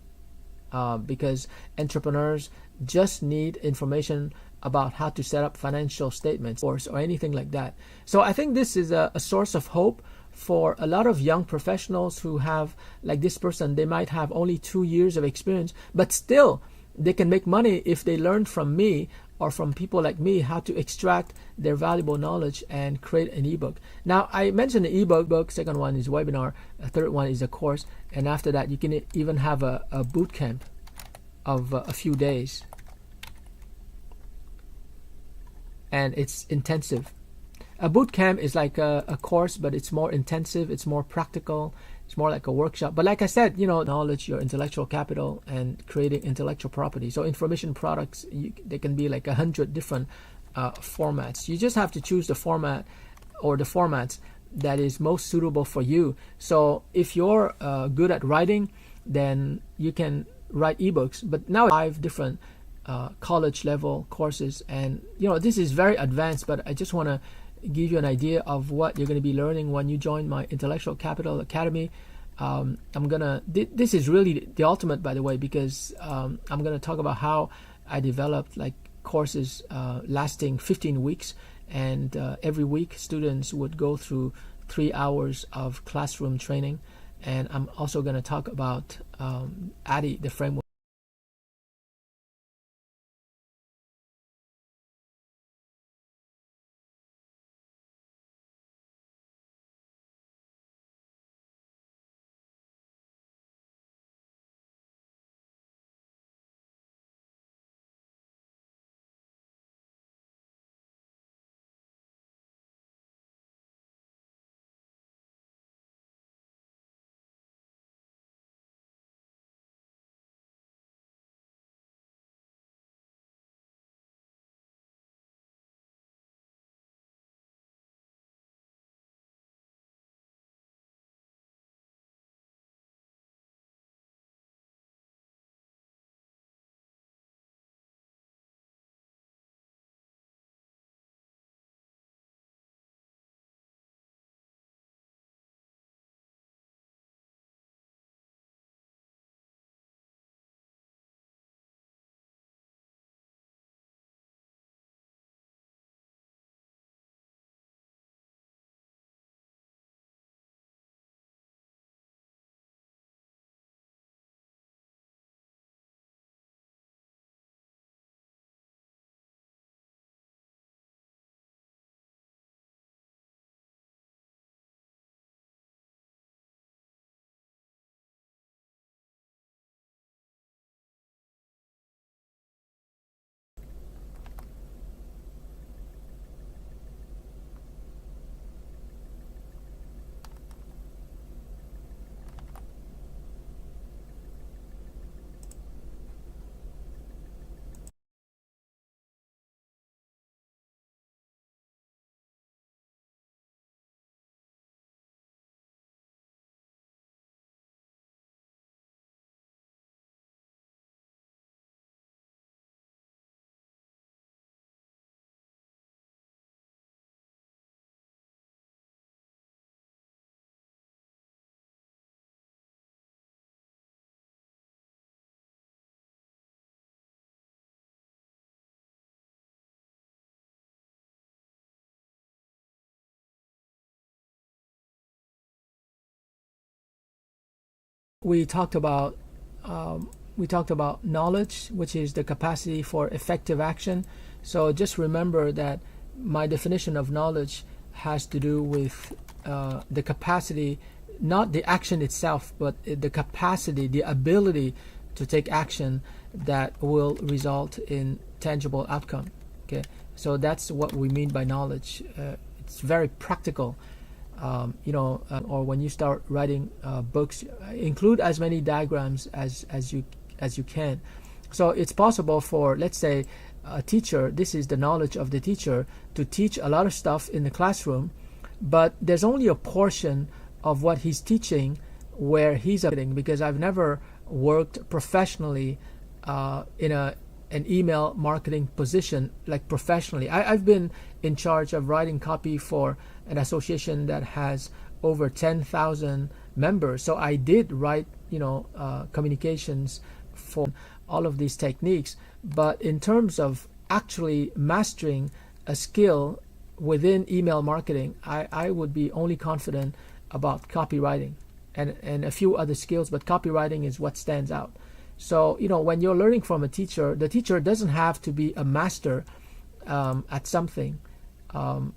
because entrepreneurs just need information about how to set up financial statements or anything like that. So I think this is a source of hope for a lot of young professionals who have, like this person, they might have only 2 years of experience, but still they can make money if they learn from me or from people like me how to extract their valuable knowledge and create an ebook. Now, I mentioned the ebook, second one is webinar, a third one is a course, and after that you can even have a boot camp of a few days. And it's intensive. A boot camp is like a course, but it's more intensive, it's more practical, it's more like a workshop. But like I said, knowledge, your intellectual capital, and creating intellectual property. So information products, they can be like 100 different formats. You just have to choose the format or the formats that is most suitable for you. So if you're good at writing, then you can write ebooks. But now 5 different college level courses, and this is very advanced, but I just want to give you an idea of what you're going to be learning when you join my Intellectual Capital Academy. This is really the ultimate, by the way, because I'm going to talk about how I developed like courses lasting 15 weeks, and every week students would go through 3 hours of classroom training. And I'm also going to talk about ADDIE, the framework. We talked about knowledge, which is the capacity for effective action. So just remember that my definition of knowledge has to do with the capacity, not the action itself, but the capacity, the ability to take action that will result in tangible outcome. Okay, so that's what we mean by knowledge. It's very practical. Or when you start writing books, include as many diagrams as you can. So it's possible for, let's say, a teacher, this is the knowledge of the teacher to teach a lot of stuff in the classroom, but there's only a portion of what he's teaching where he's getting, because I've never worked professionally in an email marketing position, like professionally. I've been in charge of writing copy for an association that has over 10,000 members. So I did write, communications for all of these techniques. But in terms of actually mastering a skill within email marketing, I would be only confident about copywriting and a few other skills, but copywriting is what stands out. So, when you're learning from a teacher, the teacher doesn't have to be a master at something.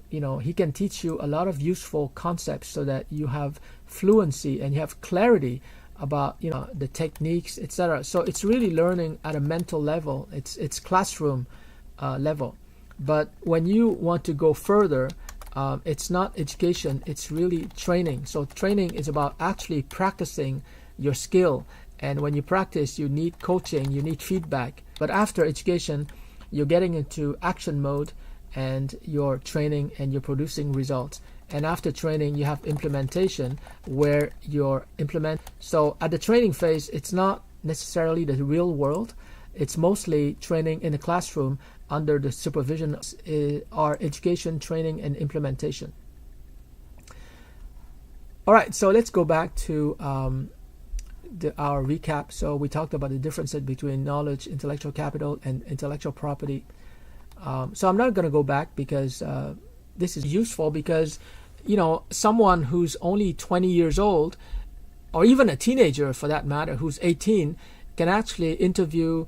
He can teach you a lot of useful concepts so that you have fluency and you have clarity about, the techniques, etc. So it's really learning at a mental level. It's classroom level. But when you want to go further, it's not education, it's really training. So training is about actually practicing your skill. And when you practice, you need coaching, you need feedback. But after education, you're getting into action mode and you're training and you're producing results. And after training, you have implementation where you're implement. So at the training phase, it's not necessarily the real world. It's mostly training in the classroom under the supervision are education, training, and implementation. All right, so let's go back to our recap. So we talked about the differences between knowledge, intellectual capital, and intellectual property. So I'm not going to go back because this is useful because, someone who's only 20 years old, or even a teenager for that matter, who's 18, can actually interview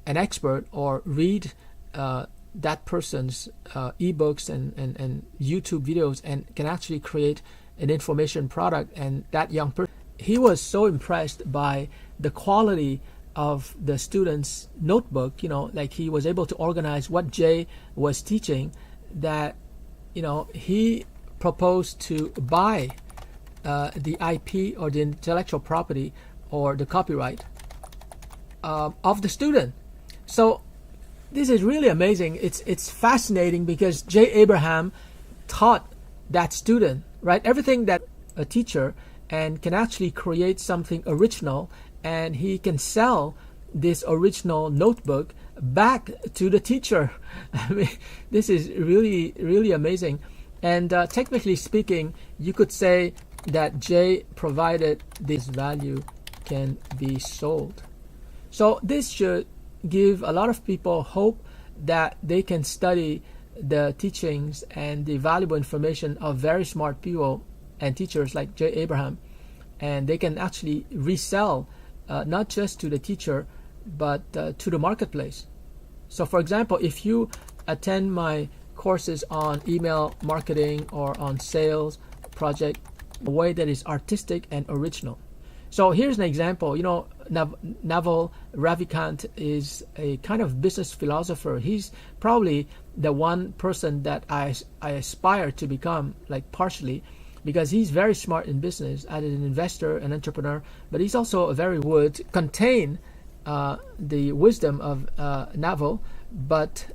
an expert or read that person's ebooks and YouTube videos and can actually create an information product. And that young person, he was so impressed by the quality of the student's notebook, like he was able to organize what Jay was teaching, that, he proposed to buy the IP or the intellectual property or the copyright of the student. So this is really amazing. It's fascinating because Jay Abraham taught that student, right? Everything that a teacher, and can actually create something original, and he can sell this original notebook back to the teacher. I mean, this is really, really amazing. And technically speaking, you could say that Jay provided this value can be sold. So this should give a lot of people hope that they can study the teachings and the valuable information of very smart people and teachers like Jay Abraham, and they can actually resell not just to the teacher but to the marketplace. So for example, if you attend my courses on email marketing or on sales project, a way that is artistic and original. So here's an example. Naval Ravikant is a kind of business philosopher. He's probably the one person that I aspire to become, like partially, because he's very smart in business as an investor, an entrepreneur, but he's also would contain the wisdom of Naval, but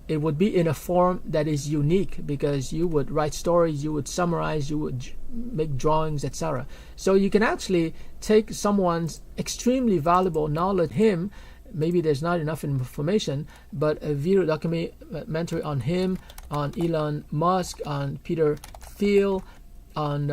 it would be in a form that is unique, because you would write stories, you would summarize, you would make drawings, etc. So you can actually take someone's extremely valuable knowledge, maybe there's not enough information, but a video documentary on him, on Elon Musk, on Peter Thiel, on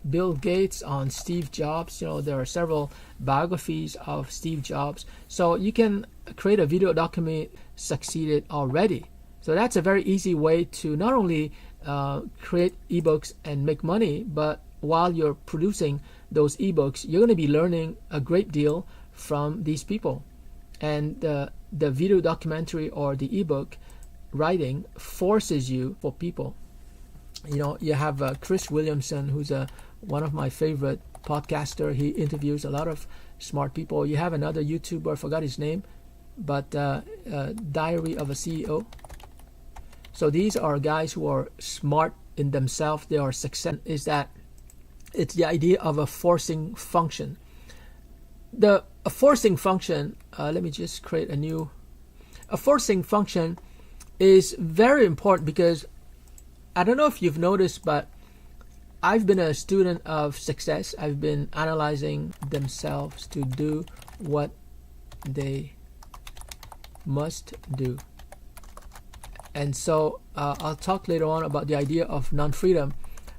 Bill Gates, on Steve Jobs. There are several biographies of Steve Jobs. So you can create a video document succeeded already. So that's a very easy way to not only create ebooks and make money, but while you're producing those ebooks, you're going to be learning a great deal from these people. And the video documentary or the ebook writing forces you for people. You have Chris Williamson, who's one of my favorite podcaster. He interviews a lot of smart people. You have another YouTuber, I forgot his name, but Diary of a CEO. So these are guys who are smart in themselves. They are success. Is that it's the idea of a forcing function. A forcing function. Let me just create a new. A forcing function is very important because I don't know if you've noticed, but I've been a student of success. I've been analyzing themselves to do what they must do. And so I'll talk later on about the idea of non-freedom.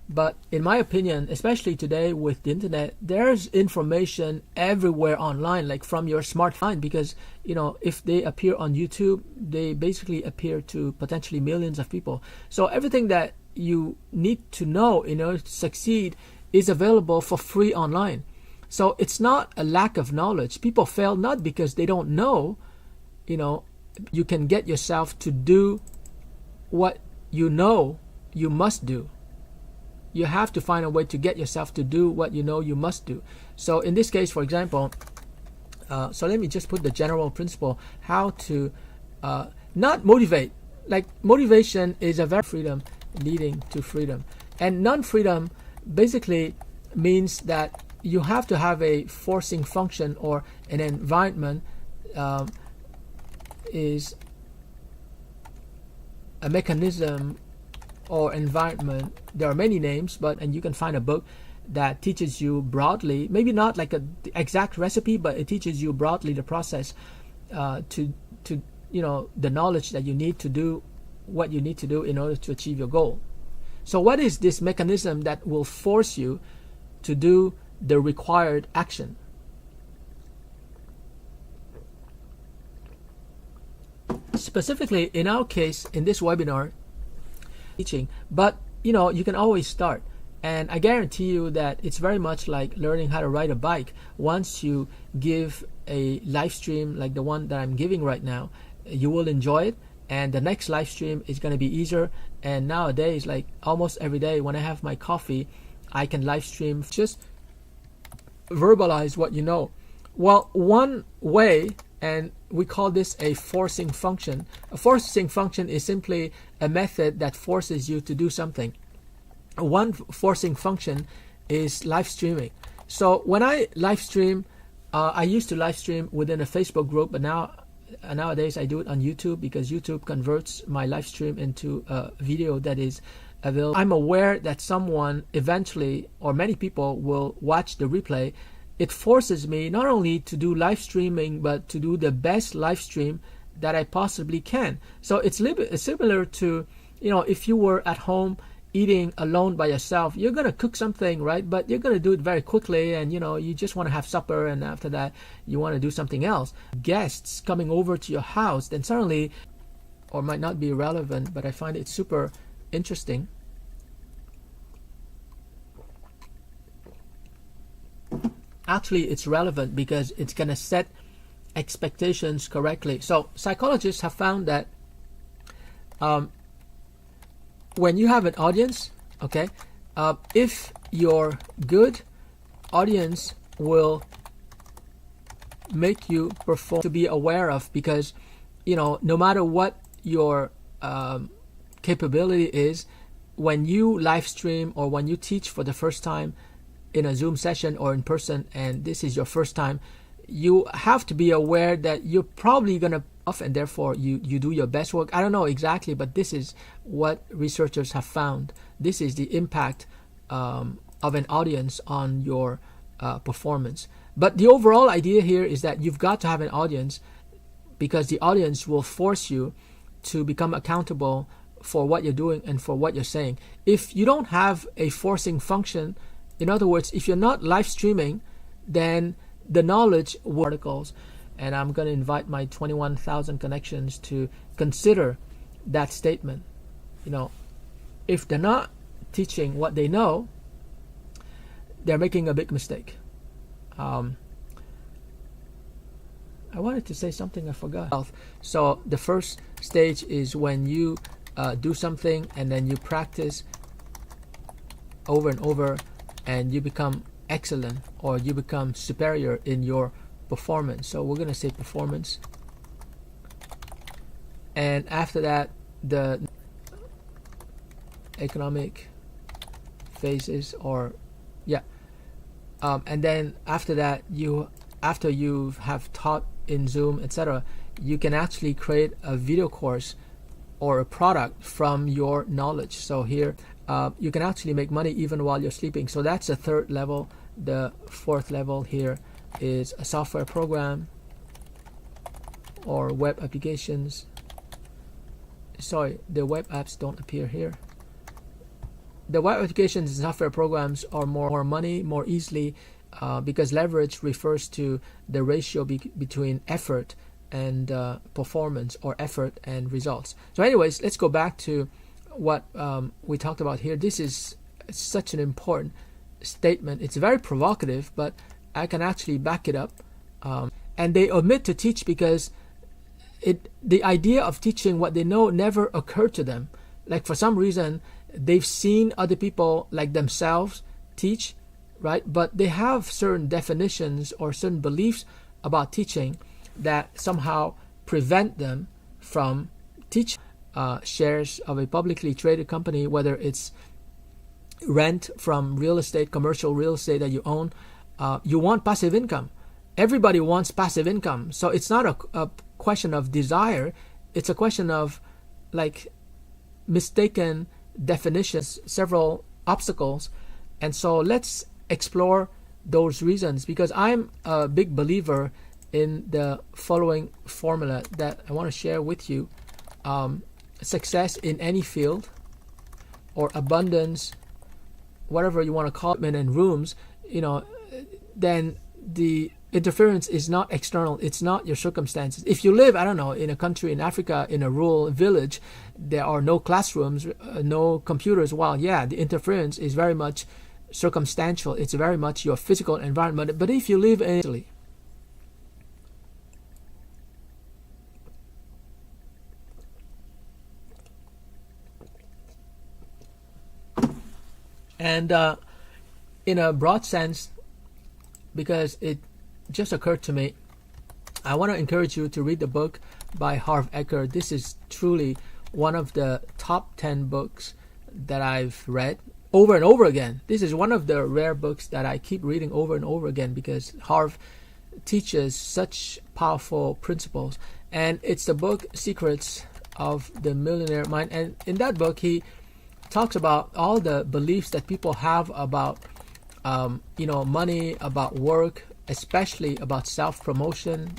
But in my opinion, especially today with the internet, there's information everywhere online, like from your smartphone, because if they appear on YouTube, they basically appear to potentially millions of people. So everything that you need to know in order to succeed is available for free online. So it's not a lack of knowledge. People fail not because they don't know. You can get yourself to do what you know you must do. You have to find a way to get yourself to do what you know you must do. So in this case, for example, so let me just put the general principle, how to not motivate. Like motivation is a very freedom leading to freedom. And non-freedom basically means that you have to have a forcing function or an environment is a mechanism or environment. There are many names, and you can find a book that teaches you broadly, maybe not like an exact recipe, but it teaches you broadly the process to the knowledge that you need to do what you need to do in order to achieve your goal. So what is this mechanism that will force you to do the required action? Specifically, in our case, in this webinar, teaching, but you can always start, and I guarantee you that it's very much like learning how to ride a bike. Once you give a live stream like the one that I'm giving right now, you will enjoy it, and the next live stream is going to be easier. And nowadays, like almost every day when I have my coffee, I can live stream. Just verbalize what you know. Well, one way, and we call this a forcing function. A forcing function is simply a method that forces you to do something. One forcing function is live streaming. So when I live stream, I used to live stream within a Facebook group, but nowadays I do it on YouTube because YouTube converts my live stream into a video that is available. I'm aware that someone eventually, or many people, will watch the replay. It forces me not only to do live streaming, but to do the best live stream that I possibly can. So it's similar to, if you were at home eating alone by yourself, you're going to cook something, right? But you're going to do it very quickly, and you just want to have supper, and after that you want to do something else. Guests coming over to your house, then suddenly, or might not be relevant, but I find it super interesting. Actually, it's relevant because it's going to set expectations correctly. So psychologists have found that when you have an audience, okay, if you're good, audience will make you perform, to be aware of, because no matter what your capability is, when you live stream or when you teach for the first time in a Zoom session or in person, and this is your first time, you have to be aware that you're probably gonna off, and therefore you do your best work. I don't know exactly, but this is what researchers have found. This is the impact of an audience on your performance. But the overall idea here is that you've got to have an audience, because the audience will force you to become accountable for what you're doing and for what you're saying. If you don't have a forcing function, in other words, if you're not live streaming, then the knowledge articles, and I'm going to invite my 21,000 connections to consider that statement. If they're not teaching what they know, they're making a big mistake. I wanted to say something, I forgot. So the first stage is when you do something and then you practice over and over, and you become excellent, or you become superior in your performance. So we're going to say performance. And after that, the economic phases, or and then after that, after you have taught in Zoom, etc., you can actually create a video course or a product from your knowledge. So here you can actually make money even while you're sleeping. So that's the third level. The fourth level here is a software program or web applications. Sorry, the web apps don't appear here. The web applications and software programs are more money more easily because leverage refers to the ratio between effort and performance, or effort and results. So anyways, let's go back to what we talked about here. This is such an important statement. It's very provocative, but I can actually back it up. And they omit to teach because the idea of teaching what they know never occurred to them. Like for some reason, they've seen other people like themselves teach, right? But they have certain definitions or certain beliefs about teaching that somehow prevent them from teaching. Shares of a publicly traded company, whether it's rent from real estate, commercial real estate that you own, you want passive income. Everybody wants passive income. So it's not a question of desire. It's a question of like mistaken definitions, several obstacles. And so let's explore those reasons, because I'm a big believer in the following formula that I want to share with you. Success in any field, or abundance, whatever you want to call it, and rooms, then the interference is not external. It's not your circumstances. If you live, I don't know, in a country in Africa, in a rural village, there are no classrooms, no computers. Well, yeah, the interference is very much circumstantial. It's very much your physical environment. But if you live in Italy, and in a broad sense, because it just occurred to me, I want to encourage you to read the book by Harv Eker. This is truly one of the top 10 books that I've read over and over again. This is one of the rare books that I keep reading over and over again, because Harv teaches such powerful principles. And it's the book Secrets of the Millionaire Mind. And in that book, he talks about all the beliefs that people have about money, about work, especially about self-promotion,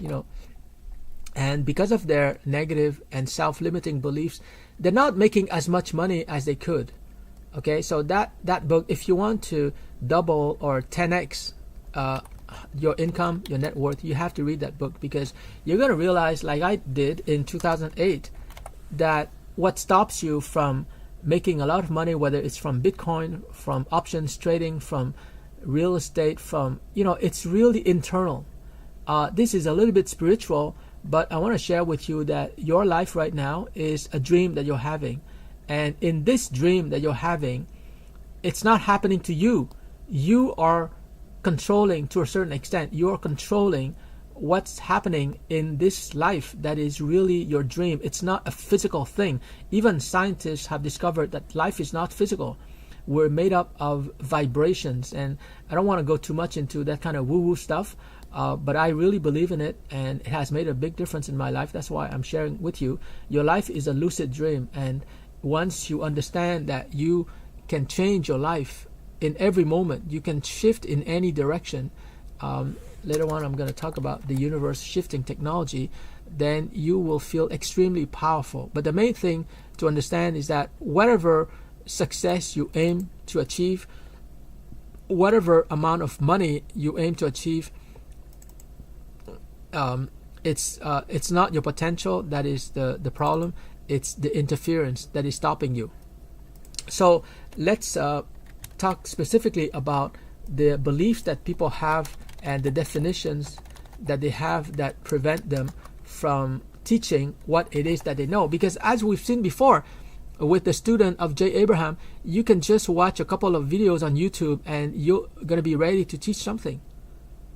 and because of their negative and self-limiting beliefs, they're not making as much money as they could. Okay, so that book, if you want to double or 10x your income, your net worth, you have to read that book, because you're going to realize, like I did in 2008, that what stops you from making a lot of money, whether it's from Bitcoin, from options trading, from real estate, from, it's really internal. This is a little bit spiritual, but I want to share with you that your life right now is a dream that you're having. And in this dream that you're having, it's not happening to you. You are controlling, to a certain extent, you're controlling what's happening in this life that is really your dream. It's not a physical thing. Even scientists have discovered that life is not physical. We're made up of vibrations, and I don't want to go too much into that kind of woo-woo stuff, but I really believe in it, and it has made a big difference in my life. That's why I'm sharing with you. Your life is a lucid dream, and once you understand that you can change your life in every moment, you can shift in any direction. Later on, I'm going to talk about the universe shifting technology. Then you will feel extremely powerful. But the main thing to understand is that whatever success you aim to achieve, whatever amount of money you aim to achieve, it's not your potential that is the problem. It's the interference that is stopping you. So let's talk specifically about the beliefs that people have and the definitions that they have that prevent them from teaching what it is that they know. Because as we've seen before with the student of Jay Abraham, you can just watch a couple of videos on YouTube and you're going to be ready to teach something.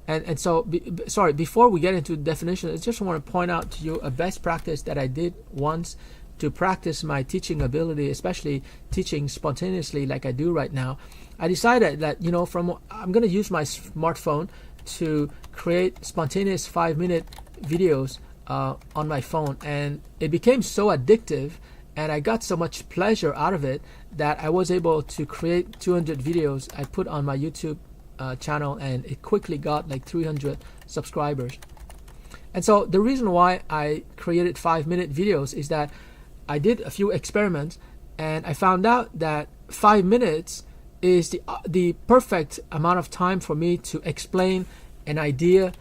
And so, before we get into definition, I just want to point out to you a best practice that I did once to practice my teaching ability, especially teaching spontaneously like I do right now. I decided that, I'm going to use my smartphone to create spontaneous 5-minute videos on my phone, and it became so addictive, and I got so much pleasure out of it that I was able to create 200 videos I put on my YouTube channel, and it quickly got like 300 subscribers. And so the reason why I created 5-minute videos is that I did a few experiments, and I found out that 5 minutes is the perfect amount of time for me to explain an idea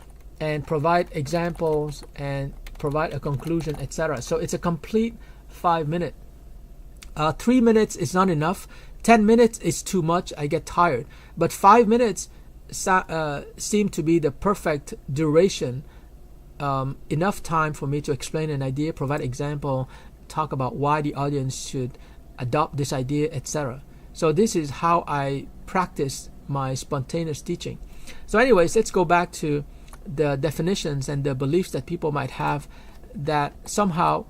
and provide examples and provide a conclusion, etc. So it's a complete 5 minute. 3 minutes is not enough. 10 minutes is too much. I get tired. But 5 minutes seem to be the perfect duration. Enough time for me to explain an idea, provide example, talk about why the audience should adopt this idea, etc. So this is how I practice my spontaneous teaching. So anyways, let's go back to the definitions and the beliefs that people might have that somehow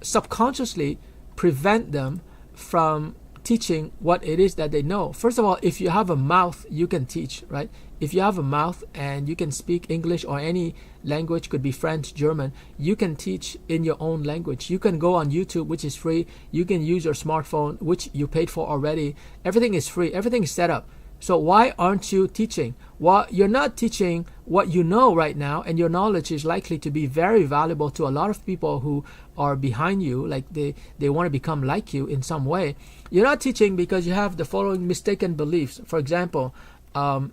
subconsciously prevent them from teaching what it is that they know. First of all, if you have a mouth, you can teach, right? If you have a mouth and you can speak English or any language, could be French, German, you can teach in your own language. You can go on YouTube, which is free. You can use your smartphone, which you paid for already. Everything is free. Everything is set up. So why aren't you teaching? Well, you're not teaching what you know right now, and your knowledge is likely to be very valuable to a lot of people who are behind you, like they want to become like you in some way. You're not teaching because you have the following mistaken beliefs. For example, I'm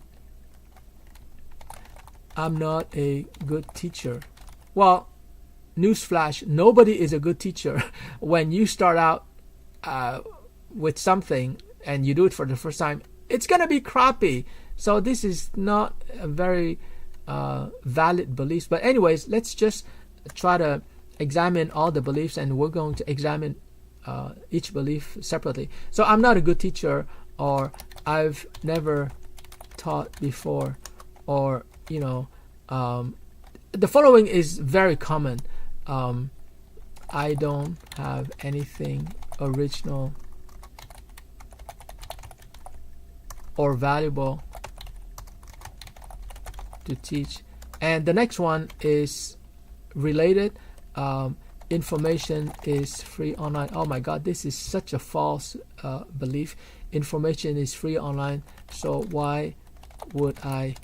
not a good teacher. Well, newsflash, nobody is a good teacher. When you start out with something and you do it for the first time, it's going to be crappy. So this is not a very valid belief. But anyways, let's just try to examine all the beliefs, and we're going to examine each belief separately. So I'm not a good teacher, or I've never taught before, or the following is very common. I don't have anything original or valuable to teach. And the next one is related. Information is free online. Oh my God, this is such a false belief. Information is free online, so why would I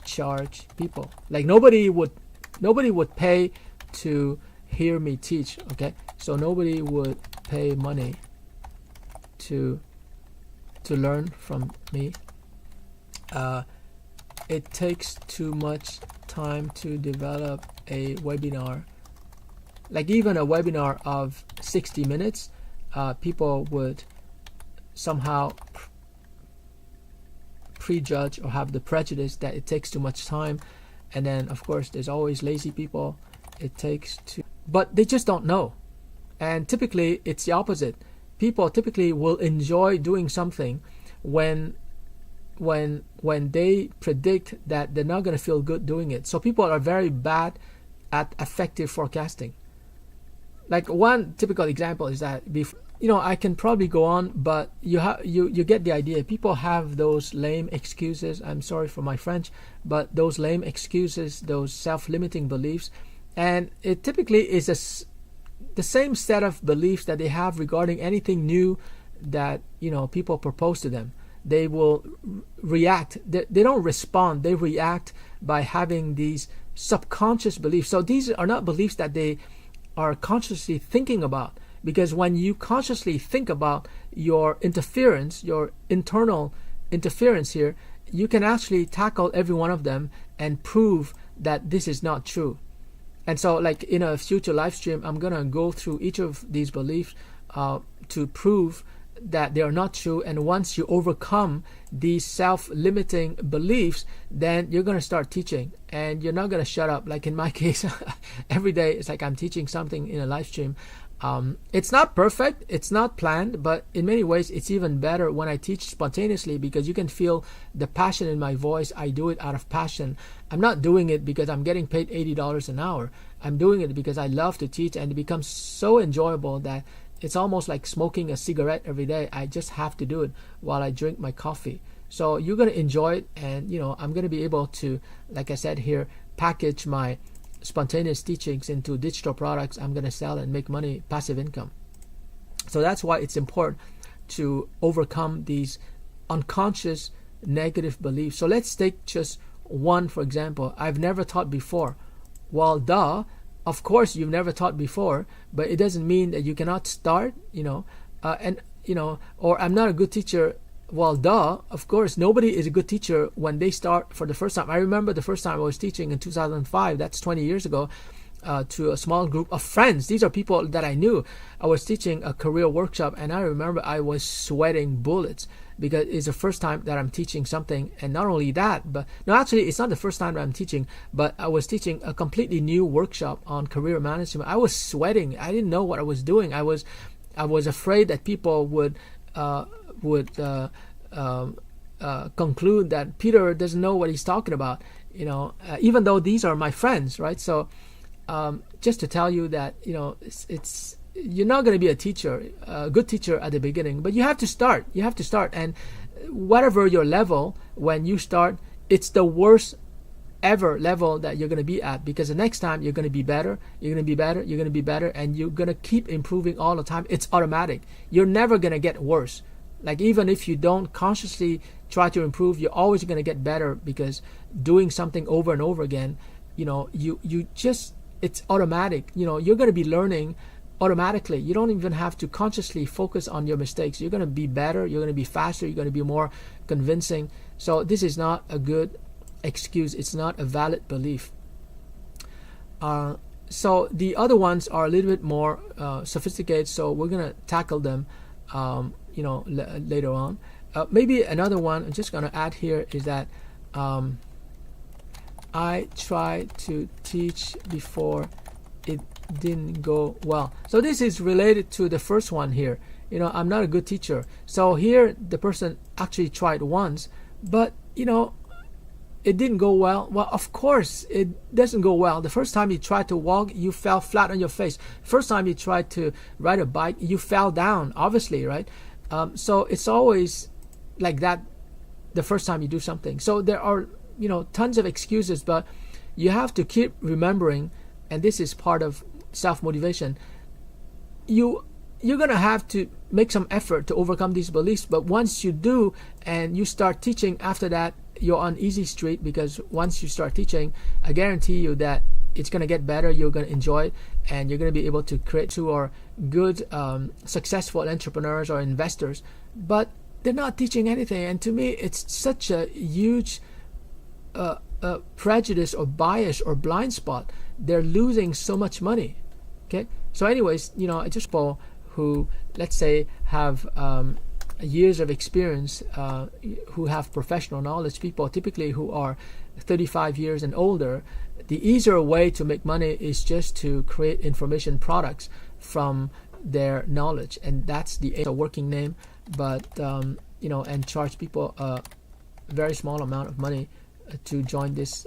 charge people? Like nobody would pay to hear me teach. Okay, so nobody would pay money to learn from me. It takes too much time to develop a webinar. Like even a webinar of 60 minutes, people would somehow prejudge or have the prejudice that it takes too much time. And then of course there's always lazy people. It takes too, but they just don't know. And typically it's the opposite. People typically will enjoy doing something when they predict that they're not going to feel good doing it. So people are very bad at effective forecasting. Like one typical example is that I can probably go on, but you get the idea. People have those lame excuses. I'm sorry for my French, but those lame excuses, those self-limiting beliefs, and it typically is the same set of beliefs that they have regarding anything new that people propose to them. They will react. They don't respond. They react by having these subconscious beliefs. So these are not beliefs that they are consciously thinking about, because when you consciously think about your interference, your internal interference here, you can actually tackle every one of them and prove that this is not true. And so like in a future live stream, I'm gonna go through each of these beliefs to prove that they are not true. And once you overcome these self-limiting beliefs, then you're going to start teaching, and you're not going to shut up. Like in my case, every day it's like I'm teaching something in a live stream. It's not perfect, it's not planned, but in many ways it's even better when I teach spontaneously, because you can feel the passion in my voice. I do it out of passion. I'm not doing it because I'm getting paid $80 an hour. I'm doing it because I love to teach, and it becomes so enjoyable that it's almost like smoking a cigarette every day. I just have to do it while I drink my coffee. So you're going to enjoy it, and I'm going to be able to, like I said here, package my spontaneous teachings into digital products I'm going to sell and make money, passive income. So that's why it's important to overcome these unconscious negative beliefs. So let's take just one, for example. I've never taught before. Well, duh, of course you've never taught before, but it doesn't mean that you cannot start, or I'm not a good teacher. Well, duh, of course, nobody is a good teacher when they start for the first time. I remember the first time I was teaching in 2005, that's 20 years ago, to a small group of friends. These are people that I knew. I was teaching a career workshop, and I remember I was sweating bullets because it's the first time that I'm teaching something. And not only that, but no, actually, it's not the first time that I'm teaching, but I was teaching a completely new workshop on career management. I was sweating. I didn't know what I was doing. I was afraid that people would conclude that Peter doesn't know what he's talking about, even though these are my friends, right? So just to tell you that, it's you're not going to be a good teacher at the beginning, but you have to start. And whatever your level, when you start, it's the worst ever level that you're going to be at, because the next time you're going to be better, you're going to be better, you're going to be better, and you're going to keep improving all the time. It's automatic. You're never going to get worse. Like, even if you don't consciously try to improve, you're always going to get better, because doing something over and over again, it's automatic. You're going to be learning automatically. You don't even have to consciously focus on your mistakes. You're going to be better, you're going to be faster, you're going to be more convincing. So this is not a good excuse. It's not a valid belief. So the other ones are a little bit more sophisticated, so we're going to tackle them later on. Maybe another one I'm just going to add here is that I tried to teach before, it didn't go well. So this is related to the first one here. I'm not a good teacher. So here the person actually tried once, but it didn't go well. Well, of course it doesn't go well. The first time you tried to walk, you fell flat on your face. First time you tried to ride a bike, you fell down, obviously, right? So it's always like that the first time you do something. So there are tons of excuses, but you have to keep remembering, and this is part of self-motivation, you're going to have to make some effort to overcome these beliefs. But once you do and you start teaching, after that you're on easy street, because once you start teaching, I guarantee you that it's going to get better, you're going to enjoy it, and you're going to be able to create two or good successful entrepreneurs or investors. But they're not teaching anything, and to me it's such a huge prejudice or bias or blind spot. They're losing so much money. Okay, so anyways, just people who, let's say, have years of experience, who have professional knowledge, people typically who are 35 years and older, the easier way to make money is just to create information products from their knowledge, and that's the working name. But and charge people a very small amount of money to join this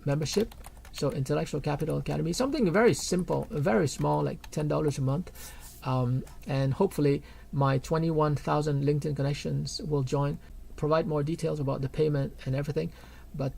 membership. So Intellectual Capital Academy, something very simple, very small, like $10 a month, and hopefully my 21,000 LinkedIn connections will join. Provide more details about the payment and everything, but